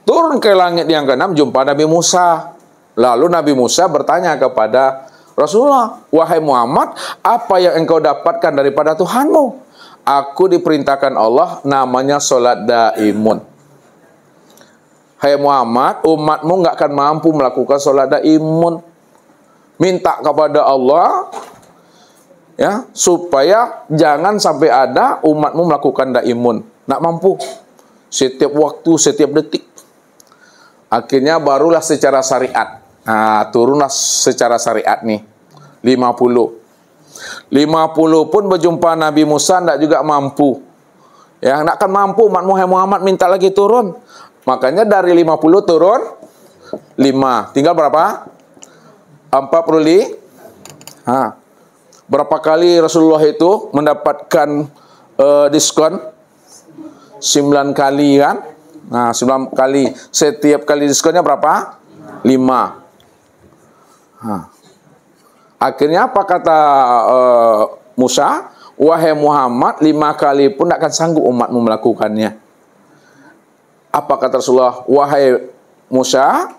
Turun ke langit yang ke-6 jumpa Nabi Musa. Lalu Nabi Musa bertanya kepada Rasulullah, "Wahai Muhammad, apa yang engkau dapatkan daripada Tuhanmu?" "Aku diperintahkan Allah namanya sholat daimun." "Hai Muhammad, umatmu nggak akan mampu melakukan sholat daimun. Minta kepada Allah ya, supaya jangan sampai ada umatmu melakukan daimun. Nggak mampu. Setiap waktu, setiap detik." Akhirnya barulah secara syariat. Nah, turunlah secara syariat nih. 50 pun berjumpa Nabi Musa tidak juga mampu. Ya, tidak akan mampu umat Muhammad minta lagi turun. Makanya dari 50 turun 5. Tinggal berapa? 40. Berapa kali Rasulullah itu mendapatkan diskon? 9 kali kan? Nah, 9 kali. Setiap kali diskonnya berapa? 5. Akhirnya apa kata Musa? "Wahai Muhammad, 5 kali pun tidak akan sanggup umatmu melakukannya." Apa kata Rasulullah? "Wahai Musa,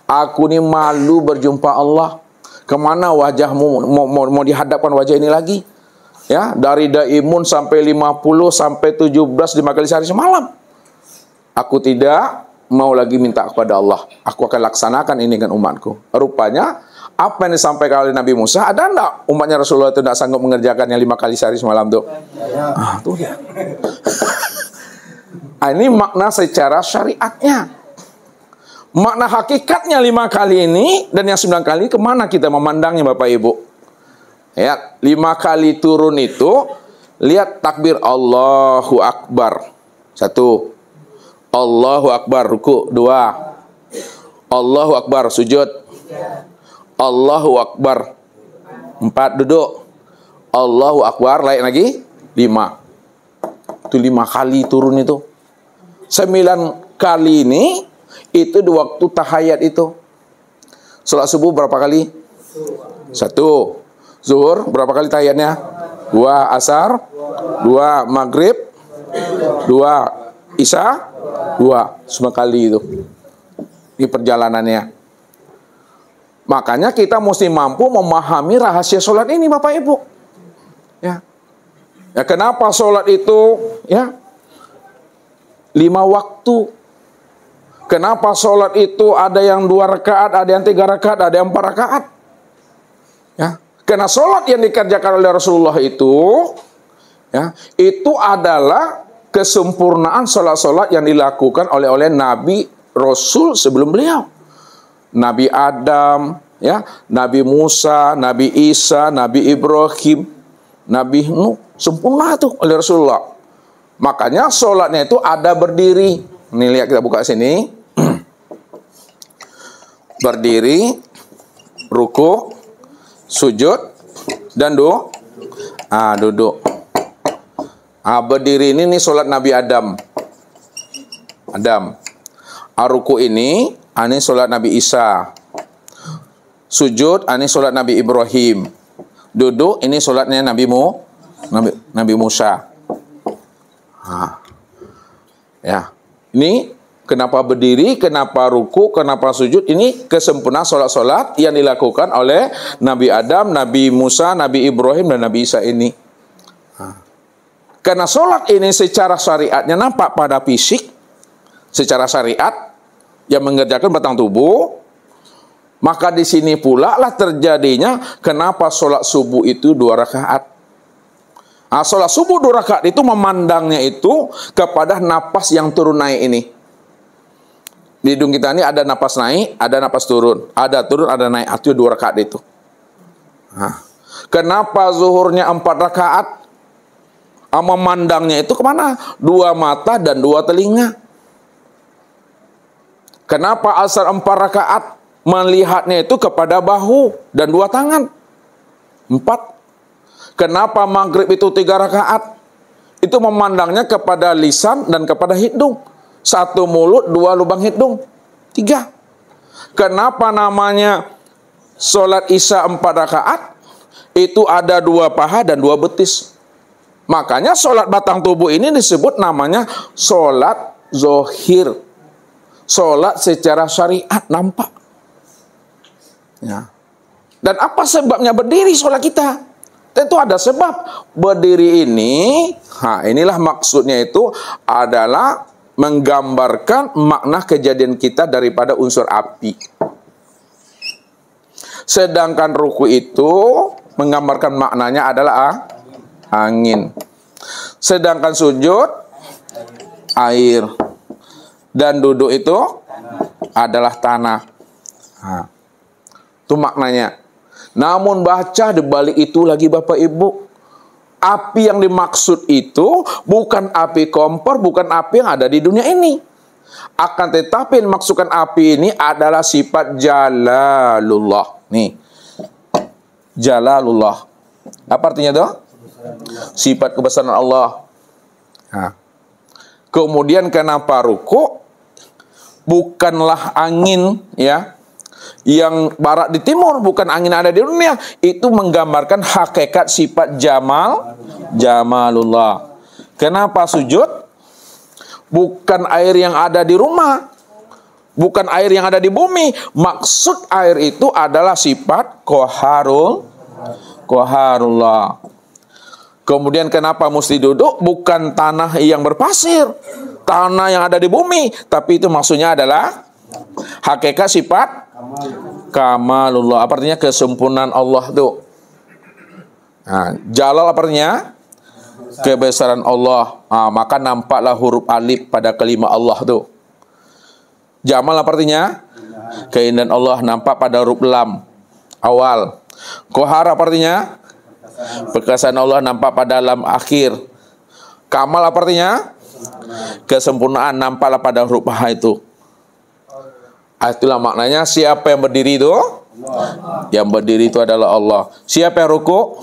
aku ini malu berjumpa Allah. Kemana wajahmu mau dihadapkan wajah ini lagi? Ya, dari daimun sampai 50 sampai 17 5 kali sehari semalam. Aku tidak mau lagi minta kepada Allah. Aku akan laksanakan ini dengan umatku." Rupanya apa yang disampaikan oleh Nabi Musa, ada enggak umatnya Rasulullah itu tidak sanggup mengerjakan yang 5 kali sehari semalam tuh? Tuh dia. Ini makna secara syariatnya. Makna hakikatnya 5 kali ini dan yang 9 kali kemana kita memandangnya Bapak Ibu? Ya, 5 kali turun itu, lihat takbir Allahu Akbar. 1. Allahu Akbar ruku. 2. Allahu Akbar sujud. Allahu Akbar 4 duduk. Allahu Akbar lagi 5. Itu 5 kali turun itu. 9 kali ini itu di waktu tahiyat itu. Salat subuh berapa kali? 1. Zuhur berapa kali tahiyatnya? 2. Asar 2. Maghrib 2. Isya 2. Semua kali itu di perjalanannya. Makanya kita mesti mampu memahami rahasia sholat ini Bapak Ibu. Ya, kenapa sholat itu ya 5 waktu? Kenapa sholat itu ada yang 2 rakaat, ada yang 3 rakaat, ada yang 4 rakaat? Ya, karena sholat yang dikerjakan oleh Rasulullah itu ya, itu adalah kesempurnaan sholat-sholat yang dilakukan oleh Nabi Rasul sebelum beliau. Nabi Adam, ya, Nabi Musa, Nabi Isa, Nabi Ibrahim, Nabi Nuh, sempurna itu oleh Rasulullah. Makanya sholatnya itu ada berdiri. Nih lihat, kita buka sini. Berdiri, ruku, sujud, dan duduk. Berdiri ini sholat Nabi Adam. Ruku ini sholat Nabi Isa. Sujud, ini sholat Nabi Ibrahim. Duduk, ini sholatnya Nabi Musa. Ya, ini kenapa berdiri, kenapa ruku, kenapa sujud? Ini kesempurnaan sholat-sholat yang dilakukan oleh Nabi Adam, Nabi Musa, Nabi Ibrahim, dan Nabi Isa ini. Karena sholat ini secara syariatnya nampak pada fisik, secara syariat yang mengerjakan batang tubuh, maka di sini pula lah terjadinya kenapa sholat subuh itu 2 rakaat. Sholat subuh 2 rakaat itu memandangnya itu kepada napas yang turun naik ini. Di hidung kita ini ada napas naik, ada napas turun, ada turun, ada naik. Itu 2 rakaat itu. Kenapa zuhurnya 4 rakaat? Memandangnya itu kemana? 2 mata dan 2 telinga. Kenapa asar 4 rakaat? Melihatnya itu kepada bahu dan 2 tangan. 4. Kenapa maghrib itu 3 rakaat? Itu memandangnya kepada lisan dan kepada hidung. 1 mulut, 2 lubang hidung. 3. Kenapa namanya sholat Isya 4 rakaat? Itu ada 2 paha dan 2 betis. Makanya sholat batang tubuh ini disebut namanya sholat zohir. Sholat secara syariat, nampak. Ya. Dan apa sebabnya berdiri sholat kita? Tentu ada sebab. Berdiri ini, inilah maksudnya itu adalah menggambarkan makna kejadian kita daripada unsur api. Sedangkan ruku itu menggambarkan maknanya adalah angin. Sedangkan sujud air. Dan duduk itu adalah tanah. Itu maknanya. Namun baca di balik itu lagi Bapak Ibu, api yang dimaksud itu bukan api kompor, bukan api yang ada di dunia ini. Akan tetapi yang dimaksudkan api ini adalah sifat jalalullah. Nih, jalalullah. Apa artinya itu? Sifat kebesaran Allah. Nah. Kemudian kenapa ruku? Bukanlah angin ya, yang barat di timur, bukan angin ada di dunia. Itu menggambarkan hakikat sifat jamalullah. Kenapa sujud? Bukan air yang ada di rumah, bukan air yang ada di bumi. Maksud air itu adalah sifat qaharullah. Kemudian kenapa mesti duduk? Bukan tanah yang berpasir, tanah yang ada di bumi, tapi itu maksudnya adalah hakikat sifat kamalullah. Apa artinya? Kesempurnaan Allah tuh. Nah, jalal apa artinya? Kebesaran Allah. Maka nampaklah huruf alif pada kelima Allah tuh. Jamal apa artinya? Keindahan Allah nampak pada huruf lam awal. Qahar apa artinya? Perkasaan Allah nampak pada lam akhir. Kamal apa artinya? Kesempurnaan nampaklah pada huruf ha itu. Itulah maknanya siapa yang berdiri itu? Yang berdiri itu adalah Allah. Siapa yang ruku?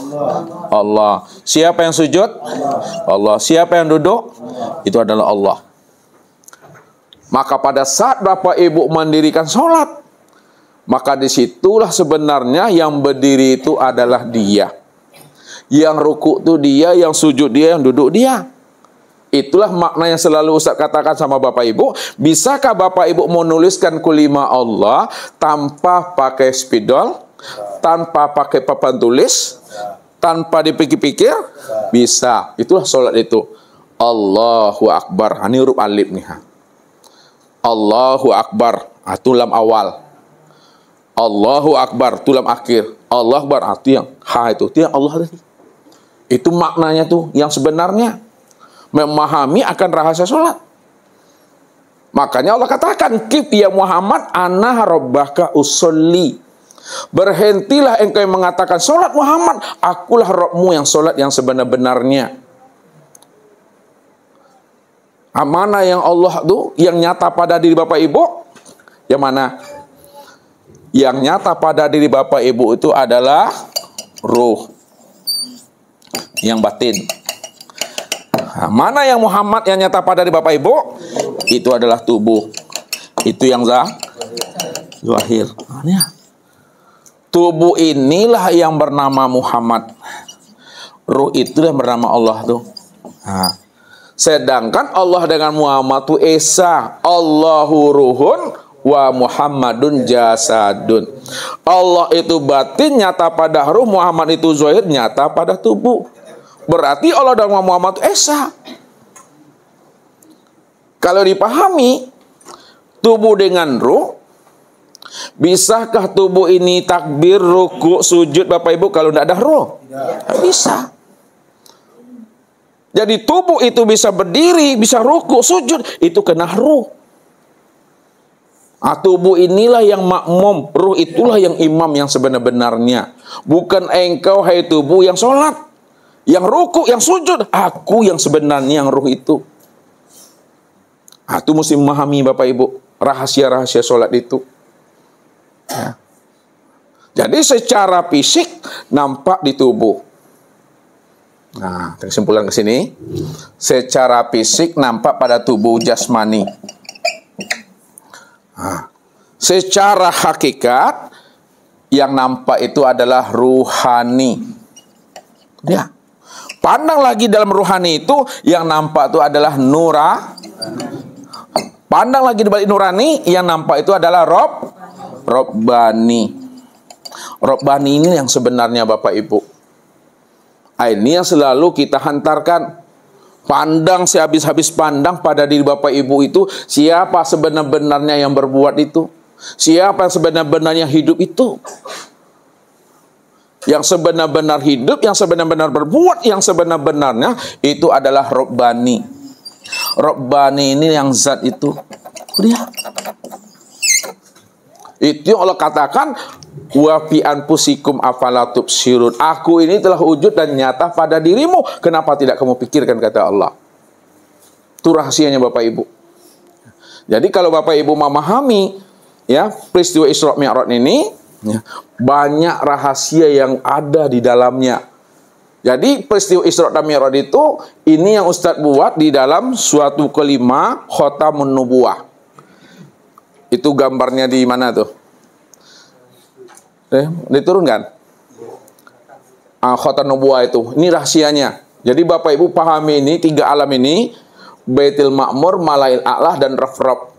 Allah. Siapa yang sujud? Allah. Siapa yang duduk? Itu adalah Allah. Maka pada saat Bapak Ibu mendirikan sholat, maka disitulah sebenarnya yang berdiri itu adalah Dia. Yang ruku itu Dia, yang sujud Dia, yang duduk Dia. Itulah makna yang selalu Ustaz katakan sama Bapak Ibu. Bisakah Bapak Ibu menuliskan kulima Allah tanpa pakai spidol, tanpa pakai papan tulis, tanpa dipikir-pikir? Bisa. Itulah sholat itu. Allahu Akbar. Ini huruf alif nih. Allahu Akbar. Itu lam awal. Allahu Akbar. Itu lam akhir. Allahu Akbar. Itu yang ha itu. Itu yang Allah tadi. Itu maknanya tuh yang sebenarnya. Memahami akan rahasia sholat. Makanya Allah katakan, Kif ya Muhammad ana rabbaka usolli. Berhentilah engkau yang mengatakan sholat Muhammad, akulah Rabbmu yang sholat yang sebenar-benarnya. Mana yang Allah tuh yang nyata pada diri Bapak Ibu? Yang mana? Yang nyata pada diri Bapak Ibu itu adalah ruh. Yang batin. Nah, mana yang Muhammad yang nyata pada diri Bapak Ibu? Itu adalah tubuh. Itu yang zahir. Tubuh inilah yang bernama Muhammad. Ruh itu yang bernama Allah tuh. Nah, sedangkan Allah dengan Muhammad itu esa. Allahu ruhun wa Muhammadun jasadun. Allah itu batin nyata pada ruh, Muhammad itu zahir nyata pada tubuh. Berarti Allah dan Muhammad itu esa. Kalau dipahami tubuh dengan ruh, bisakah tubuh ini takbir, ruku, sujud Bapak Ibu kalau tidak ada ruh? Tidak bisa. Jadi tubuh itu bisa berdiri, bisa ruku, sujud, itu kena ruh. Tubuh inilah yang makmum, ruh itulah yang imam yang sebenar-benarnya. Bukan engkau hai tubuh yang sholat, yang ruku, yang sujud. Aku yang sebenarnya yang ruh itu. Itu mesti memahami Bapak Ibu rahasia-rahasia sholat itu. Ya. Jadi secara fisik nampak di tubuh. Nah, kesimpulan ke sini. Secara fisik nampak pada tubuh jasmani. Nah, secara hakikat yang nampak itu adalah ruhani. Ya. Pandang lagi dalam ruhani itu, yang nampak itu adalah pandang lagi di balik nurani, yang nampak itu adalah Robbani. Robbani ini yang sebenarnya Bapak Ibu. Ini yang selalu kita hantarkan. Pandang sehabis-habis pandang pada diri Bapak Ibu itu, siapa sebenar-benarnya yang berbuat itu? Siapa yang sebenar-benarnya hidup itu? Yang sebenar-benar hidup, yang sebenar-benar berbuat, yang sebenar-benarnya itu adalah Robbani. Robbani ini yang zat itu. Lihat. Itu yang Allah katakan, wa fi anfusikum afala tubsirun. Aku ini telah wujud dan nyata pada dirimu. Kenapa tidak kamu pikirkan, kata Allah. Itu rahasianya Bapak Ibu. Jadi kalau Bapak Ibu memahami ya peristiwa Isra Mi'raj ini, ya, banyak rahasia yang ada di dalamnya. Jadi peristiwa Isra dan Mi'raj itu, ini yang Ustadz buat di dalam suatu kelima Khotamun Nubuwah. Itu gambarnya di mana tuh? Diturunkan? Khotam Nubuwah itu. Ini rahasianya. Jadi Bapak Ibu pahami ini, 3 alam ini, Baitul Ma'mur, Malail A'lah, dan Raf-Raf.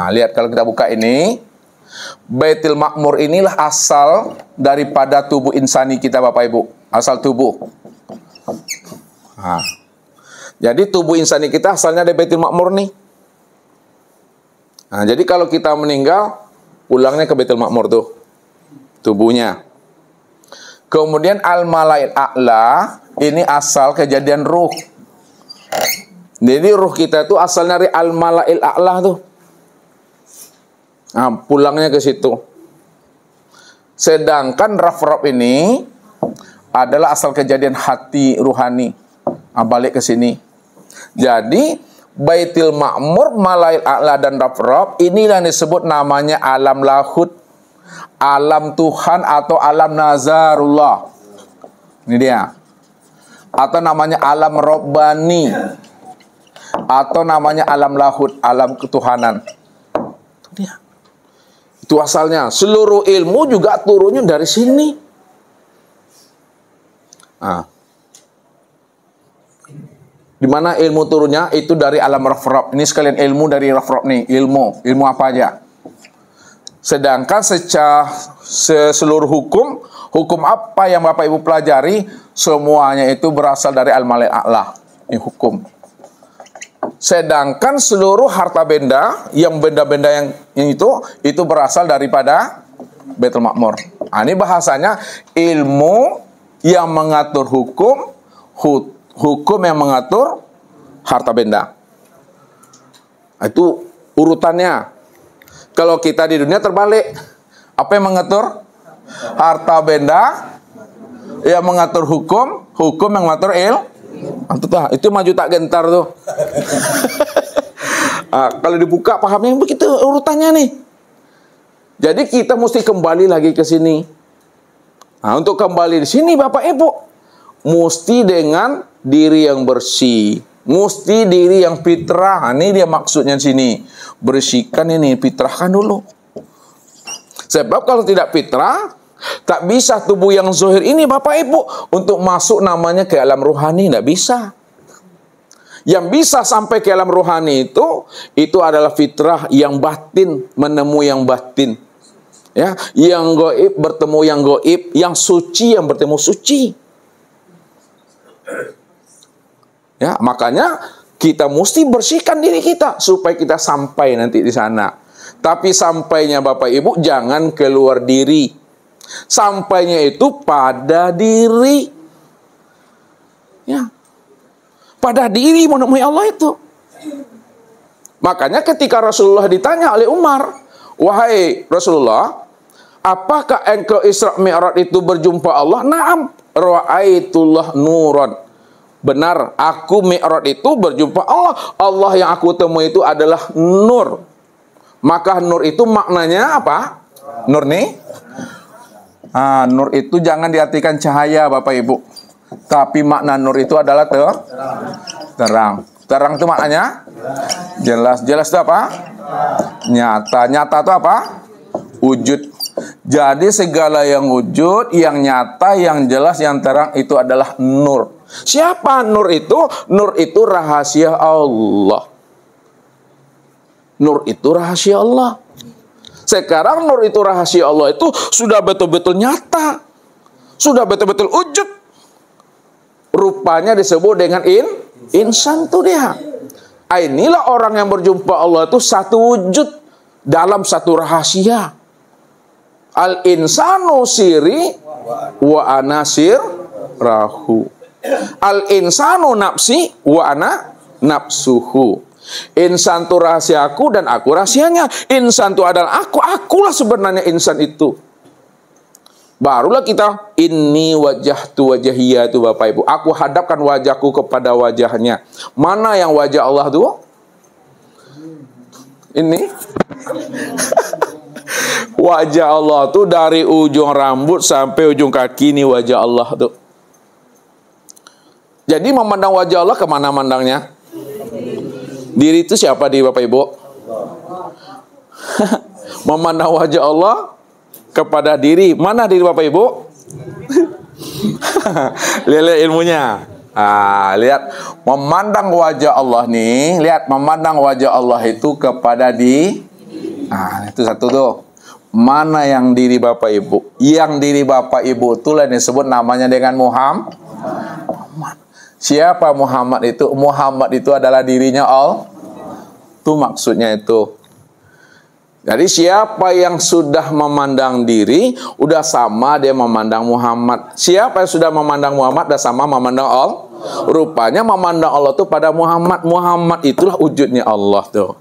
Lihat kalau kita buka ini, Baitul Ma'mur inilah asal daripada tubuh insani kita Bapak Ibu. Asal tubuh. Jadi tubuh insani kita asalnya dari Baitul Ma'mur nih. Jadi kalau kita meninggal, pulangnya ke Baitul Ma'mur tuh. Tubuhnya. Kemudian Al-Malail A'la, ini asal kejadian ruh. Jadi ruh kita itu asalnya dari Al-Malail A'la tuh. Pulangnya ke situ. Sedangkan Raf-Raf ini adalah asal kejadian hati ruhani. Balik ke sini. Jadi Baitul Ma'mur, Malail A'la, dan Raf-Raf inilah yang disebut namanya alam lahud, alam Tuhan atau alam nazarullah. Ini dia. Atau namanya alam Robbani, atau namanya alam lahud, alam ketuhanan. Itu dia. Itu asalnya. Seluruh ilmu juga turunnya dari sini. Di mana ilmu turunnya? Itu dari alam Raf-Raf. Ini sekalian ilmu dari Raf-Raf nih. Ilmu apa aja? Sedangkan secara seluruh hukum apa yang Bapak Ibu pelajari, semuanya itu berasal dari Al-Malail A'la. Ini hukum. Sedangkan seluruh harta benda, yang benda-benda yang itu berasal daripada Baitul Ma'mur. Ini bahasanya ilmu yang mengatur hukum yang mengatur harta benda. Itu urutannya. Kalau kita di dunia terbalik. Apa yang mengatur? Harta benda. Yang mengatur hukum yang mengatur itu maju tak gentar tuh. Kalau dibuka pahamnya begitu urutannya nih. Jadi kita mesti kembali lagi ke sini. Untuk kembali di sini Bapak Ibu, mesti dengan diri yang bersih, mesti diri yang fitrah. Ini dia maksudnya sini. Bersihkan ini, fitrahkan dulu. Sebab kalau tidak fitrah, tak bisa tubuh yang zahir ini Bapak Ibu untuk masuk namanya ke alam ruhani, tidak bisa. Yang bisa sampai ke alam ruhani itu adalah fitrah yang batin, menemui yang batin. Ya, yang gaib bertemu yang gaib, yang suci yang bertemu suci. Ya, makanya kita mesti bersihkan diri kita supaya kita sampai nanti di sana. Tapi sampainya Bapak Ibu jangan keluar diri. Sampainya itu pada diri. Ya. Pada diri menemui Allah itu. Makanya ketika Rasulullah ditanya oleh Umar, "Wahai Rasulullah, apakah engkau Isra Mi'raj itu berjumpa Allah?" "Na'am, ra'aitullah nuran." Benar, aku Mi'raj itu berjumpa Allah. Allah yang aku temui itu adalah nur. Maka nur itu maknanya apa? Nur nih? Nur itu jangan diartikan cahaya Bapak Ibu. Tapi makna nur itu adalah terang. Terang itu maknanya? Jelas. Jelas itu apa? Nyata. Nyata itu apa? wujud. Jadi segala yang wujud, yang nyata, yang jelas, yang terang itu adalah nur. Siapa nur itu? Nur itu rahasia Allah. Nur itu rahasia Allah. Sekarang nur itu rahasia Allah itu sudah betul-betul nyata. Sudah betul-betul wujud. Rupanya disebut dengan insan tuh dia. Inilah orang yang berjumpa Allah itu satu wujud dalam satu rahasia. Al-insanu siri wa anasir rahu. Al-insanu nafsi wa ana nafsuhu. Insan itu rahasiaku dan aku rahasianya. Insan itu adalah aku, akulah sebenarnya insan itu. Barulah kita inni wajahtu wajahiyya itu Bapak Ibu. Aku hadapkan wajahku kepada wajahnya. Mana yang wajah Allah itu? Ini wajah Allah tuh dari ujung rambut sampai ujung kaki, ini wajah Allah tuh. Jadi memandang wajah Allah kemana mandangnya? Diri itu siapa di Bapak Ibu? Memandang wajah Allah kepada diri. Mana diri Bapak Ibu? Lihat ilmunya. Lihat memandang wajah Allah nih. Lihat memandang wajah Allah itu kepada itu satu tuh. Mana yang diri Bapak Ibu? Yang diri Bapak Ibu itulah yang disebut namanya dengan Muhammad. Siapa Muhammad itu? Muhammad itu adalah dirinya Allah. Itu maksudnya itu. Jadi siapa yang sudah memandang diri, udah sama dia memandang Muhammad. Siapa yang sudah memandang Muhammad, udah sama memandang Allah. Rupanya memandang Allah itu pada Muhammad. Muhammad itulah wujudnya Allah tuh.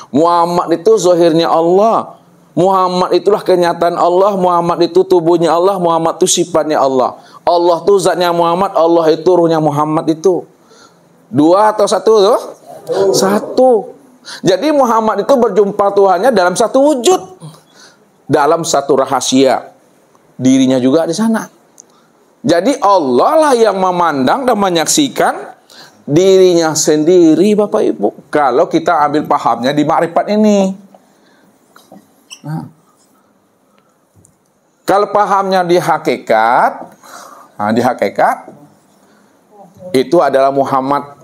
Muhammad itu zahirnya Allah. Muhammad itulah kenyataan Allah. Muhammad itu tubuhnya Allah. Muhammad itu sifatnya Allah. Allah itu zatnya Muhammad. Allah itu ruhnya Muhammad itu. Dua atau satu tuh? Satu. Jadi Muhammad itu berjumpa Tuhannya dalam satu wujud. Dalam satu rahasia. Dirinya juga di sana. Jadi Allah lah yang memandang dan menyaksikan dirinya sendiri Bapak Ibu. Kalau kita ambil pahamnya di makrifat ini. Kalau pahamnya di hakikat, itu adalah Muhammad.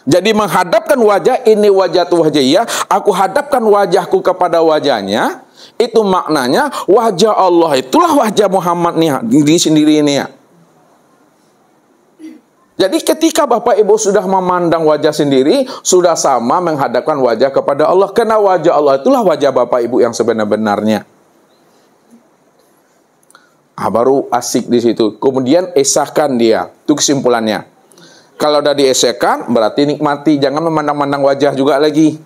Jadi menghadapkan wajah ini wajah wajahiyah, aku hadapkan wajahku kepada wajahnya, itu maknanya wajah Allah itulah wajah Muhammad nih, diri sendiri ini ya. Jadi ketika Bapak Ibu sudah memandang wajah sendiri, sudah sama menghadapkan wajah kepada Allah. Karena wajah Allah itulah wajah Bapak Ibu yang sebenar-benarnya. Baru asik di situ. Kemudian esahkan dia. Itu kesimpulannya. Kalau udah diesahkan, berarti nikmati. Jangan memandang-mandang wajah juga lagi.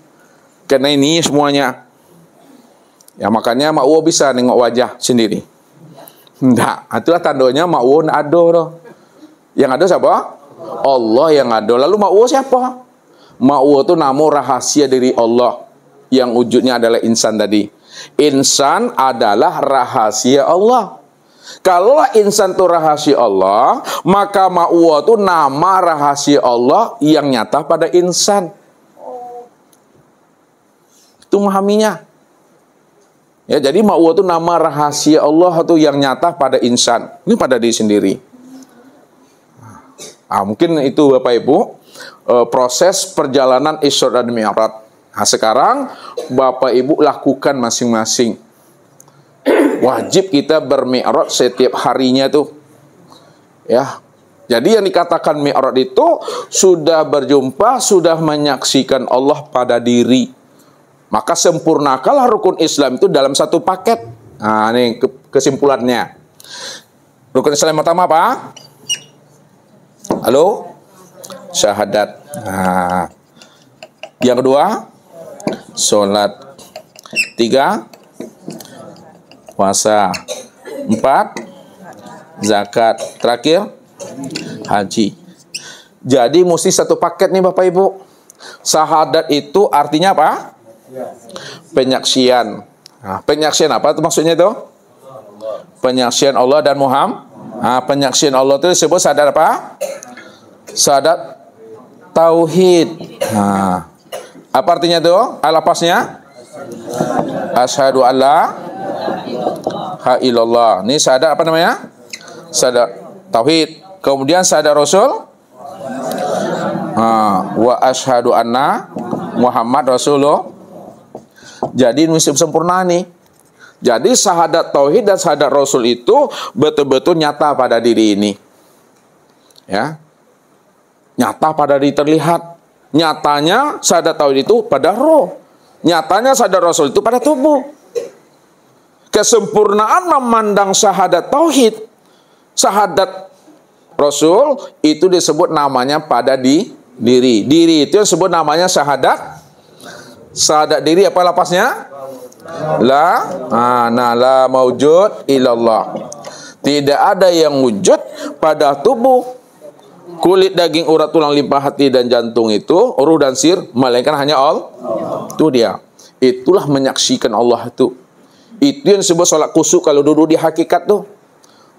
Karena ini semuanya. Ya makanya Mak Wo bisa nengok wajah sendiri. Enggak. Itulah tandanya Mak Wo ado loh. Yang ada siapa? Allah yang ada. Lalu Mak Wo siapa? Mak Wo itu nama rahasia dari Allah. Yang wujudnya adalah insan tadi. Insan adalah rahasia Allah. Kalau insan itu rahasia Allah, maka Mak Wo itu nama rahasia Allah yang nyata pada insan. Itu memahaminya. Ya, jadi Mak Wo itu nama rahasia Allah itu yang nyata pada insan. Ini pada diri sendiri. Mungkin itu Bapak Ibu proses perjalanan Isra dan Mi'raj. Sekarang Bapak Ibu lakukan masing-masing. Wajib kita bermi'raj setiap harinya tuh. Ya. Jadi yang dikatakan mi'raj itu sudah berjumpa, sudah menyaksikan Allah pada diri. Maka sempurnakanlah rukun Islam itu dalam satu paket. Nah, ini kesimpulannya. Rukun Islam pertama apa? Halo? Syahadat. Nah. Yang kedua, sholat. 3, puasa. 4, zakat. Terakhir, haji. Jadi mesti satu paket nih Bapak Ibu. Syahadat itu artinya apa? Penyaksian. Nah, penyaksian apa itu maksudnya itu? Penyaksian Allah dan Muhammad. Nah, penyaksian Allah itu disebut syahadat apa? Syahadat tauhid. Nah, apa artinya itu? Alapasnya? Asyhadu alla ilaha illallah. Ini syahadat apa namanya? Syahadat tauhid. Kemudian syahadat Rasul. Wa asyhadu anna Muhammad Rasulullah. Jadi ini sempurna nih. Jadi syahadat tauhid dan syahadat Rasul itu betul-betul nyata pada diri ini. Ya. Nyata pada diri terlihat. Nyatanya syahadat tauhid itu pada roh. Nyatanya syahadat Rasul itu pada tubuh. Kesempurnaan memandang syahadat tauhid, syahadat Rasul itu disebut namanya pada diri. Diri itu disebut namanya syahadat. Syahadat diri apa lapasnya? La maujud illallah. Tidak ada yang wujud pada tubuh, kulit, daging, urat, tulang, limpa, hati, dan jantung itu, ruh dan sir, melainkan hanya Allah. Itu dia. Itulah menyaksikan Allah itu. Itu yang disebut sholat kusuk kalau duduk di hakikat tuh.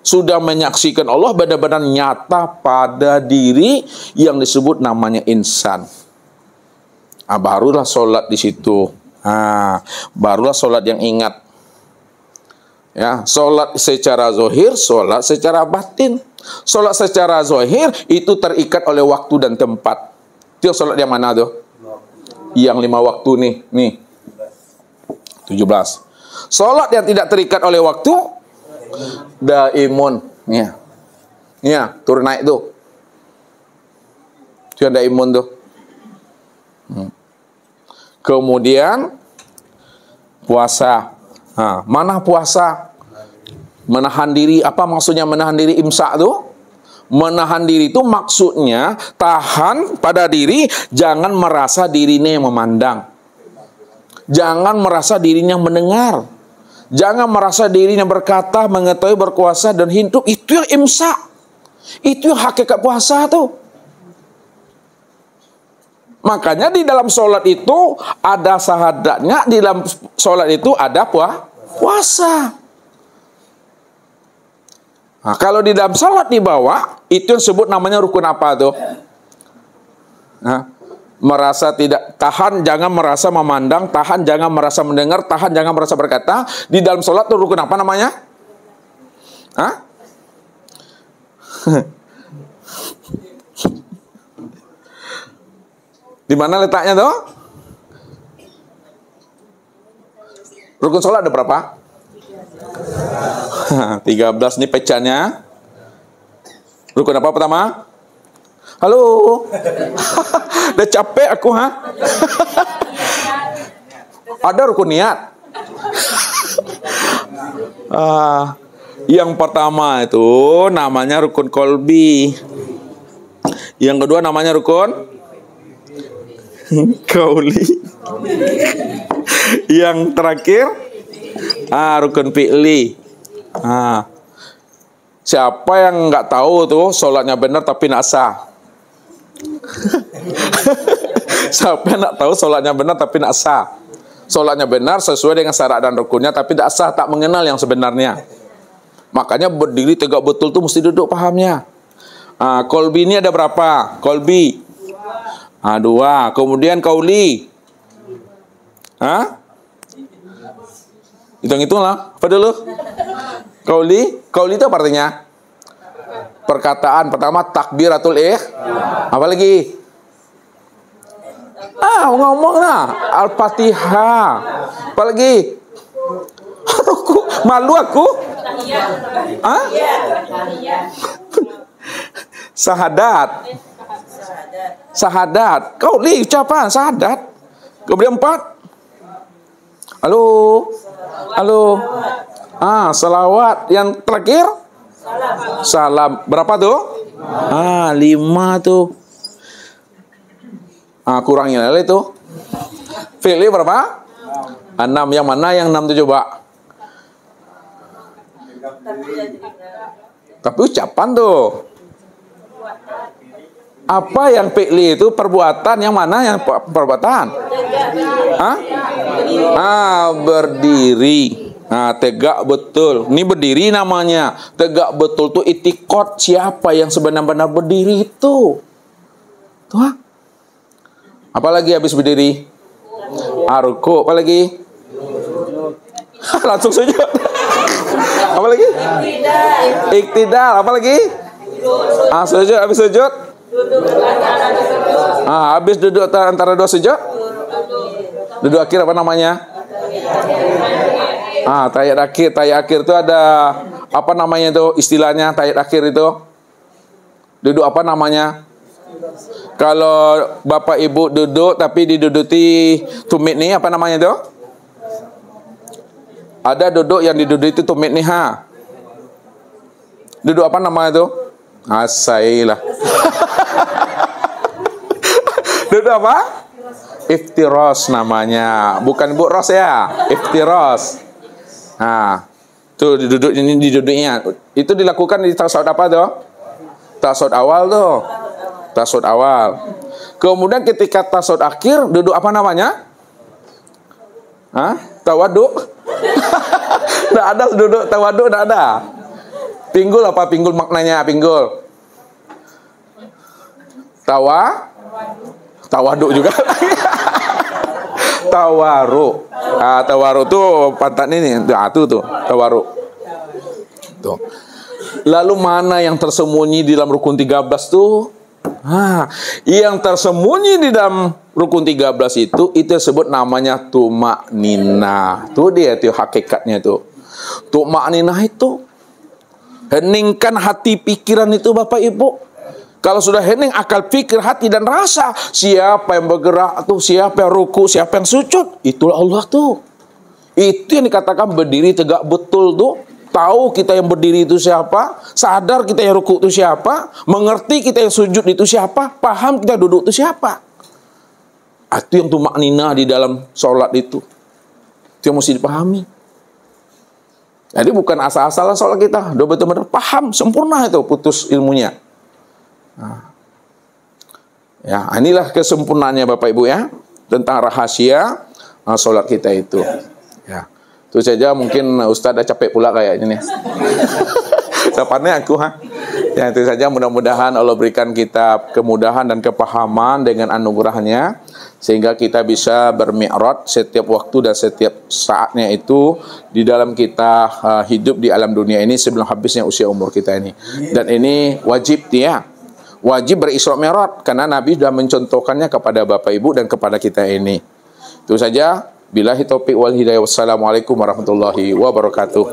Sudah menyaksikan Allah benar-benar nyata pada diri yang disebut namanya insan. Barulah sholat di situ. Barulah sholat yang ingat. Ya, sholat secara zahir, sholat secara batin. Sholat secara zahir itu terikat oleh waktu dan tempat. Itu sholat yang mana tuh? Yang 5 waktu nih. 17. Sholat yang tidak terikat oleh waktu, daimun. Turun naik tuh. Itu yang daimun tuh. Kemudian puasa. Mana puasa? Menahan diri. Apa maksudnya menahan diri? Imsak tuh. Menahan diri itu maksudnya tahan pada diri, jangan merasa dirinya yang memandang. Jangan merasa dirinya yang mendengar. Jangan merasa dirinya berkata, mengetahui, berkuasa, dan hidup. Itu yang imsak. Itu yang hakikat puasa tuh. Makanya di dalam sholat itu ada syahadatnya, di dalam sholat itu ada puasa. Kalau di dalam sholat di bawah, itu yang disebut namanya rukun apa tuh? Merasa tidak, tahan jangan merasa memandang, tahan jangan merasa mendengar, tahan jangan merasa berkata. Di dalam sholat itu rukun apa namanya? Di mana letaknya tuh? Rukun sholat ada berapa? 13 nih pecahnya. Rukun apa pertama? Halo. Udah capek aku, Ada rukun niat. Yang pertama itu namanya rukun kolbi. Yang kedua namanya rukun kauli. Yang terakhir rukun fi'li. Siapa yang nggak tahu tuh sholatnya benar tapi nggak sah? Siapa yang nggak tahu sholatnya benar tapi nggak sah? Sholatnya benar sesuai dengan syarat dan rukunnya tapi tidak sah, tak mengenal yang sebenarnya. Makanya berdiri tegak betul tuh mesti duduk pahamnya. Kolbi ini ada berapa? Kolbi 2. Kemudian kauli. Hitung-hitung lah. Apa dulu? Kauli itu apa artinya? Perkataan. Pertama takbiratul apa lagi? Ngomong lah. Al-Fatihah. Apa lagi? Malu aku. Sahadat. Kauli ucapan sahadat. Kemudian 4. Halo. Salawat. Yang terakhir? Salam. Berapa tuh? 5 tuh. Kurangin lagi tuh. Fi'li berapa? 6. Yang mana yang 6 tuh coba? Tapi ucapan tuh. Apa yang fi'li itu perbuatan, yang mana yang perbuatan? Berdiri. Tegak betul. Ini berdiri namanya. Tegak betul tuh itikot. Siapa yang sebenar-benar berdiri itu? Tuh. Apalagi habis berdiri? Ruku. Apalagi? Langsung sujud. Apa lagi? Iktidal. Apa lagi? Sujud, habis sujud. Habis duduk antara dua sujud. Duduk akhir apa namanya? Tahiyat akhir. Tahiyat akhir itu ada apa namanya itu? Istilahnya tahiyat akhir itu. Duduk apa namanya? Kalau bapak ibu duduk tapi diduduki tumit nih, apa namanya itu? Ada duduk yang diduduki itu tumit nih, Duduk apa namanya itu? Asailah. Duduk apa? Iftiros namanya. Bukan Bu Ros ya, iftiros. Tuh duduk ini diduduknya. Itu dilakukan di tasawuf apa tuh? Tasawuf awal tuh. Tasawuf awal. Kemudian ketika tasawuf akhir duduk apa namanya? Tawaduk. Tidak ada duduk tawaduk, tidak ada. Pinggul apa pinggul maknanya? Pinggul. Tawaduk juga. Tawaruk. Tawaruk tuh pantat ini. Tuh tawaruk. Tuh. Lalu mana yang tersembunyi di dalam rukun 13 tuh? Yang tersembunyi di dalam rukun 13 itu disebut namanya tumak nina. Tuh dia tuh hakikatnya tuh. Tumak nina itu heningkan hati pikiran itu Bapak Ibu. Kalau sudah hening akal pikir hati dan rasa, siapa yang bergerak tuh, siapa yang ruku, siapa yang sujud, itulah Allah tuh. Itu yang dikatakan berdiri tegak betul tuh. Tahu kita yang berdiri itu siapa, sadar kita yang ruku itu siapa, mengerti kita yang sujud itu siapa, paham kita duduk itu siapa. Itu yang tumak nina di dalam sholat itu. Itu yang mesti dipahami. Jadi bukan asal-asalan sholat kita, udah betul-betul paham, sempurna itu, putus ilmunya. Ya, inilah kesempurnaannya Bapak Ibu ya, tentang rahasia sholat kita itu. Ya. Itu saja, mungkin Ustaz dah capek pula kayaknya nih. Depannya aku Ya, itu saja, mudah-mudahan Allah berikan kita kemudahan dan kepahaman dengan anugerahnya, sehingga kita bisa bermi'raj setiap waktu dan setiap saatnya itu di dalam kita hidup di alam dunia ini sebelum habisnya usia umur kita ini. Dan ini wajib wajib berisra mi'raj, karena Nabi sudah mencontohkannya kepada Bapak Ibu dan kepada kita ini. Itu saja. Billahi taufiq wal hidayah. Wassalamualaikum warahmatullahi wabarakatuh.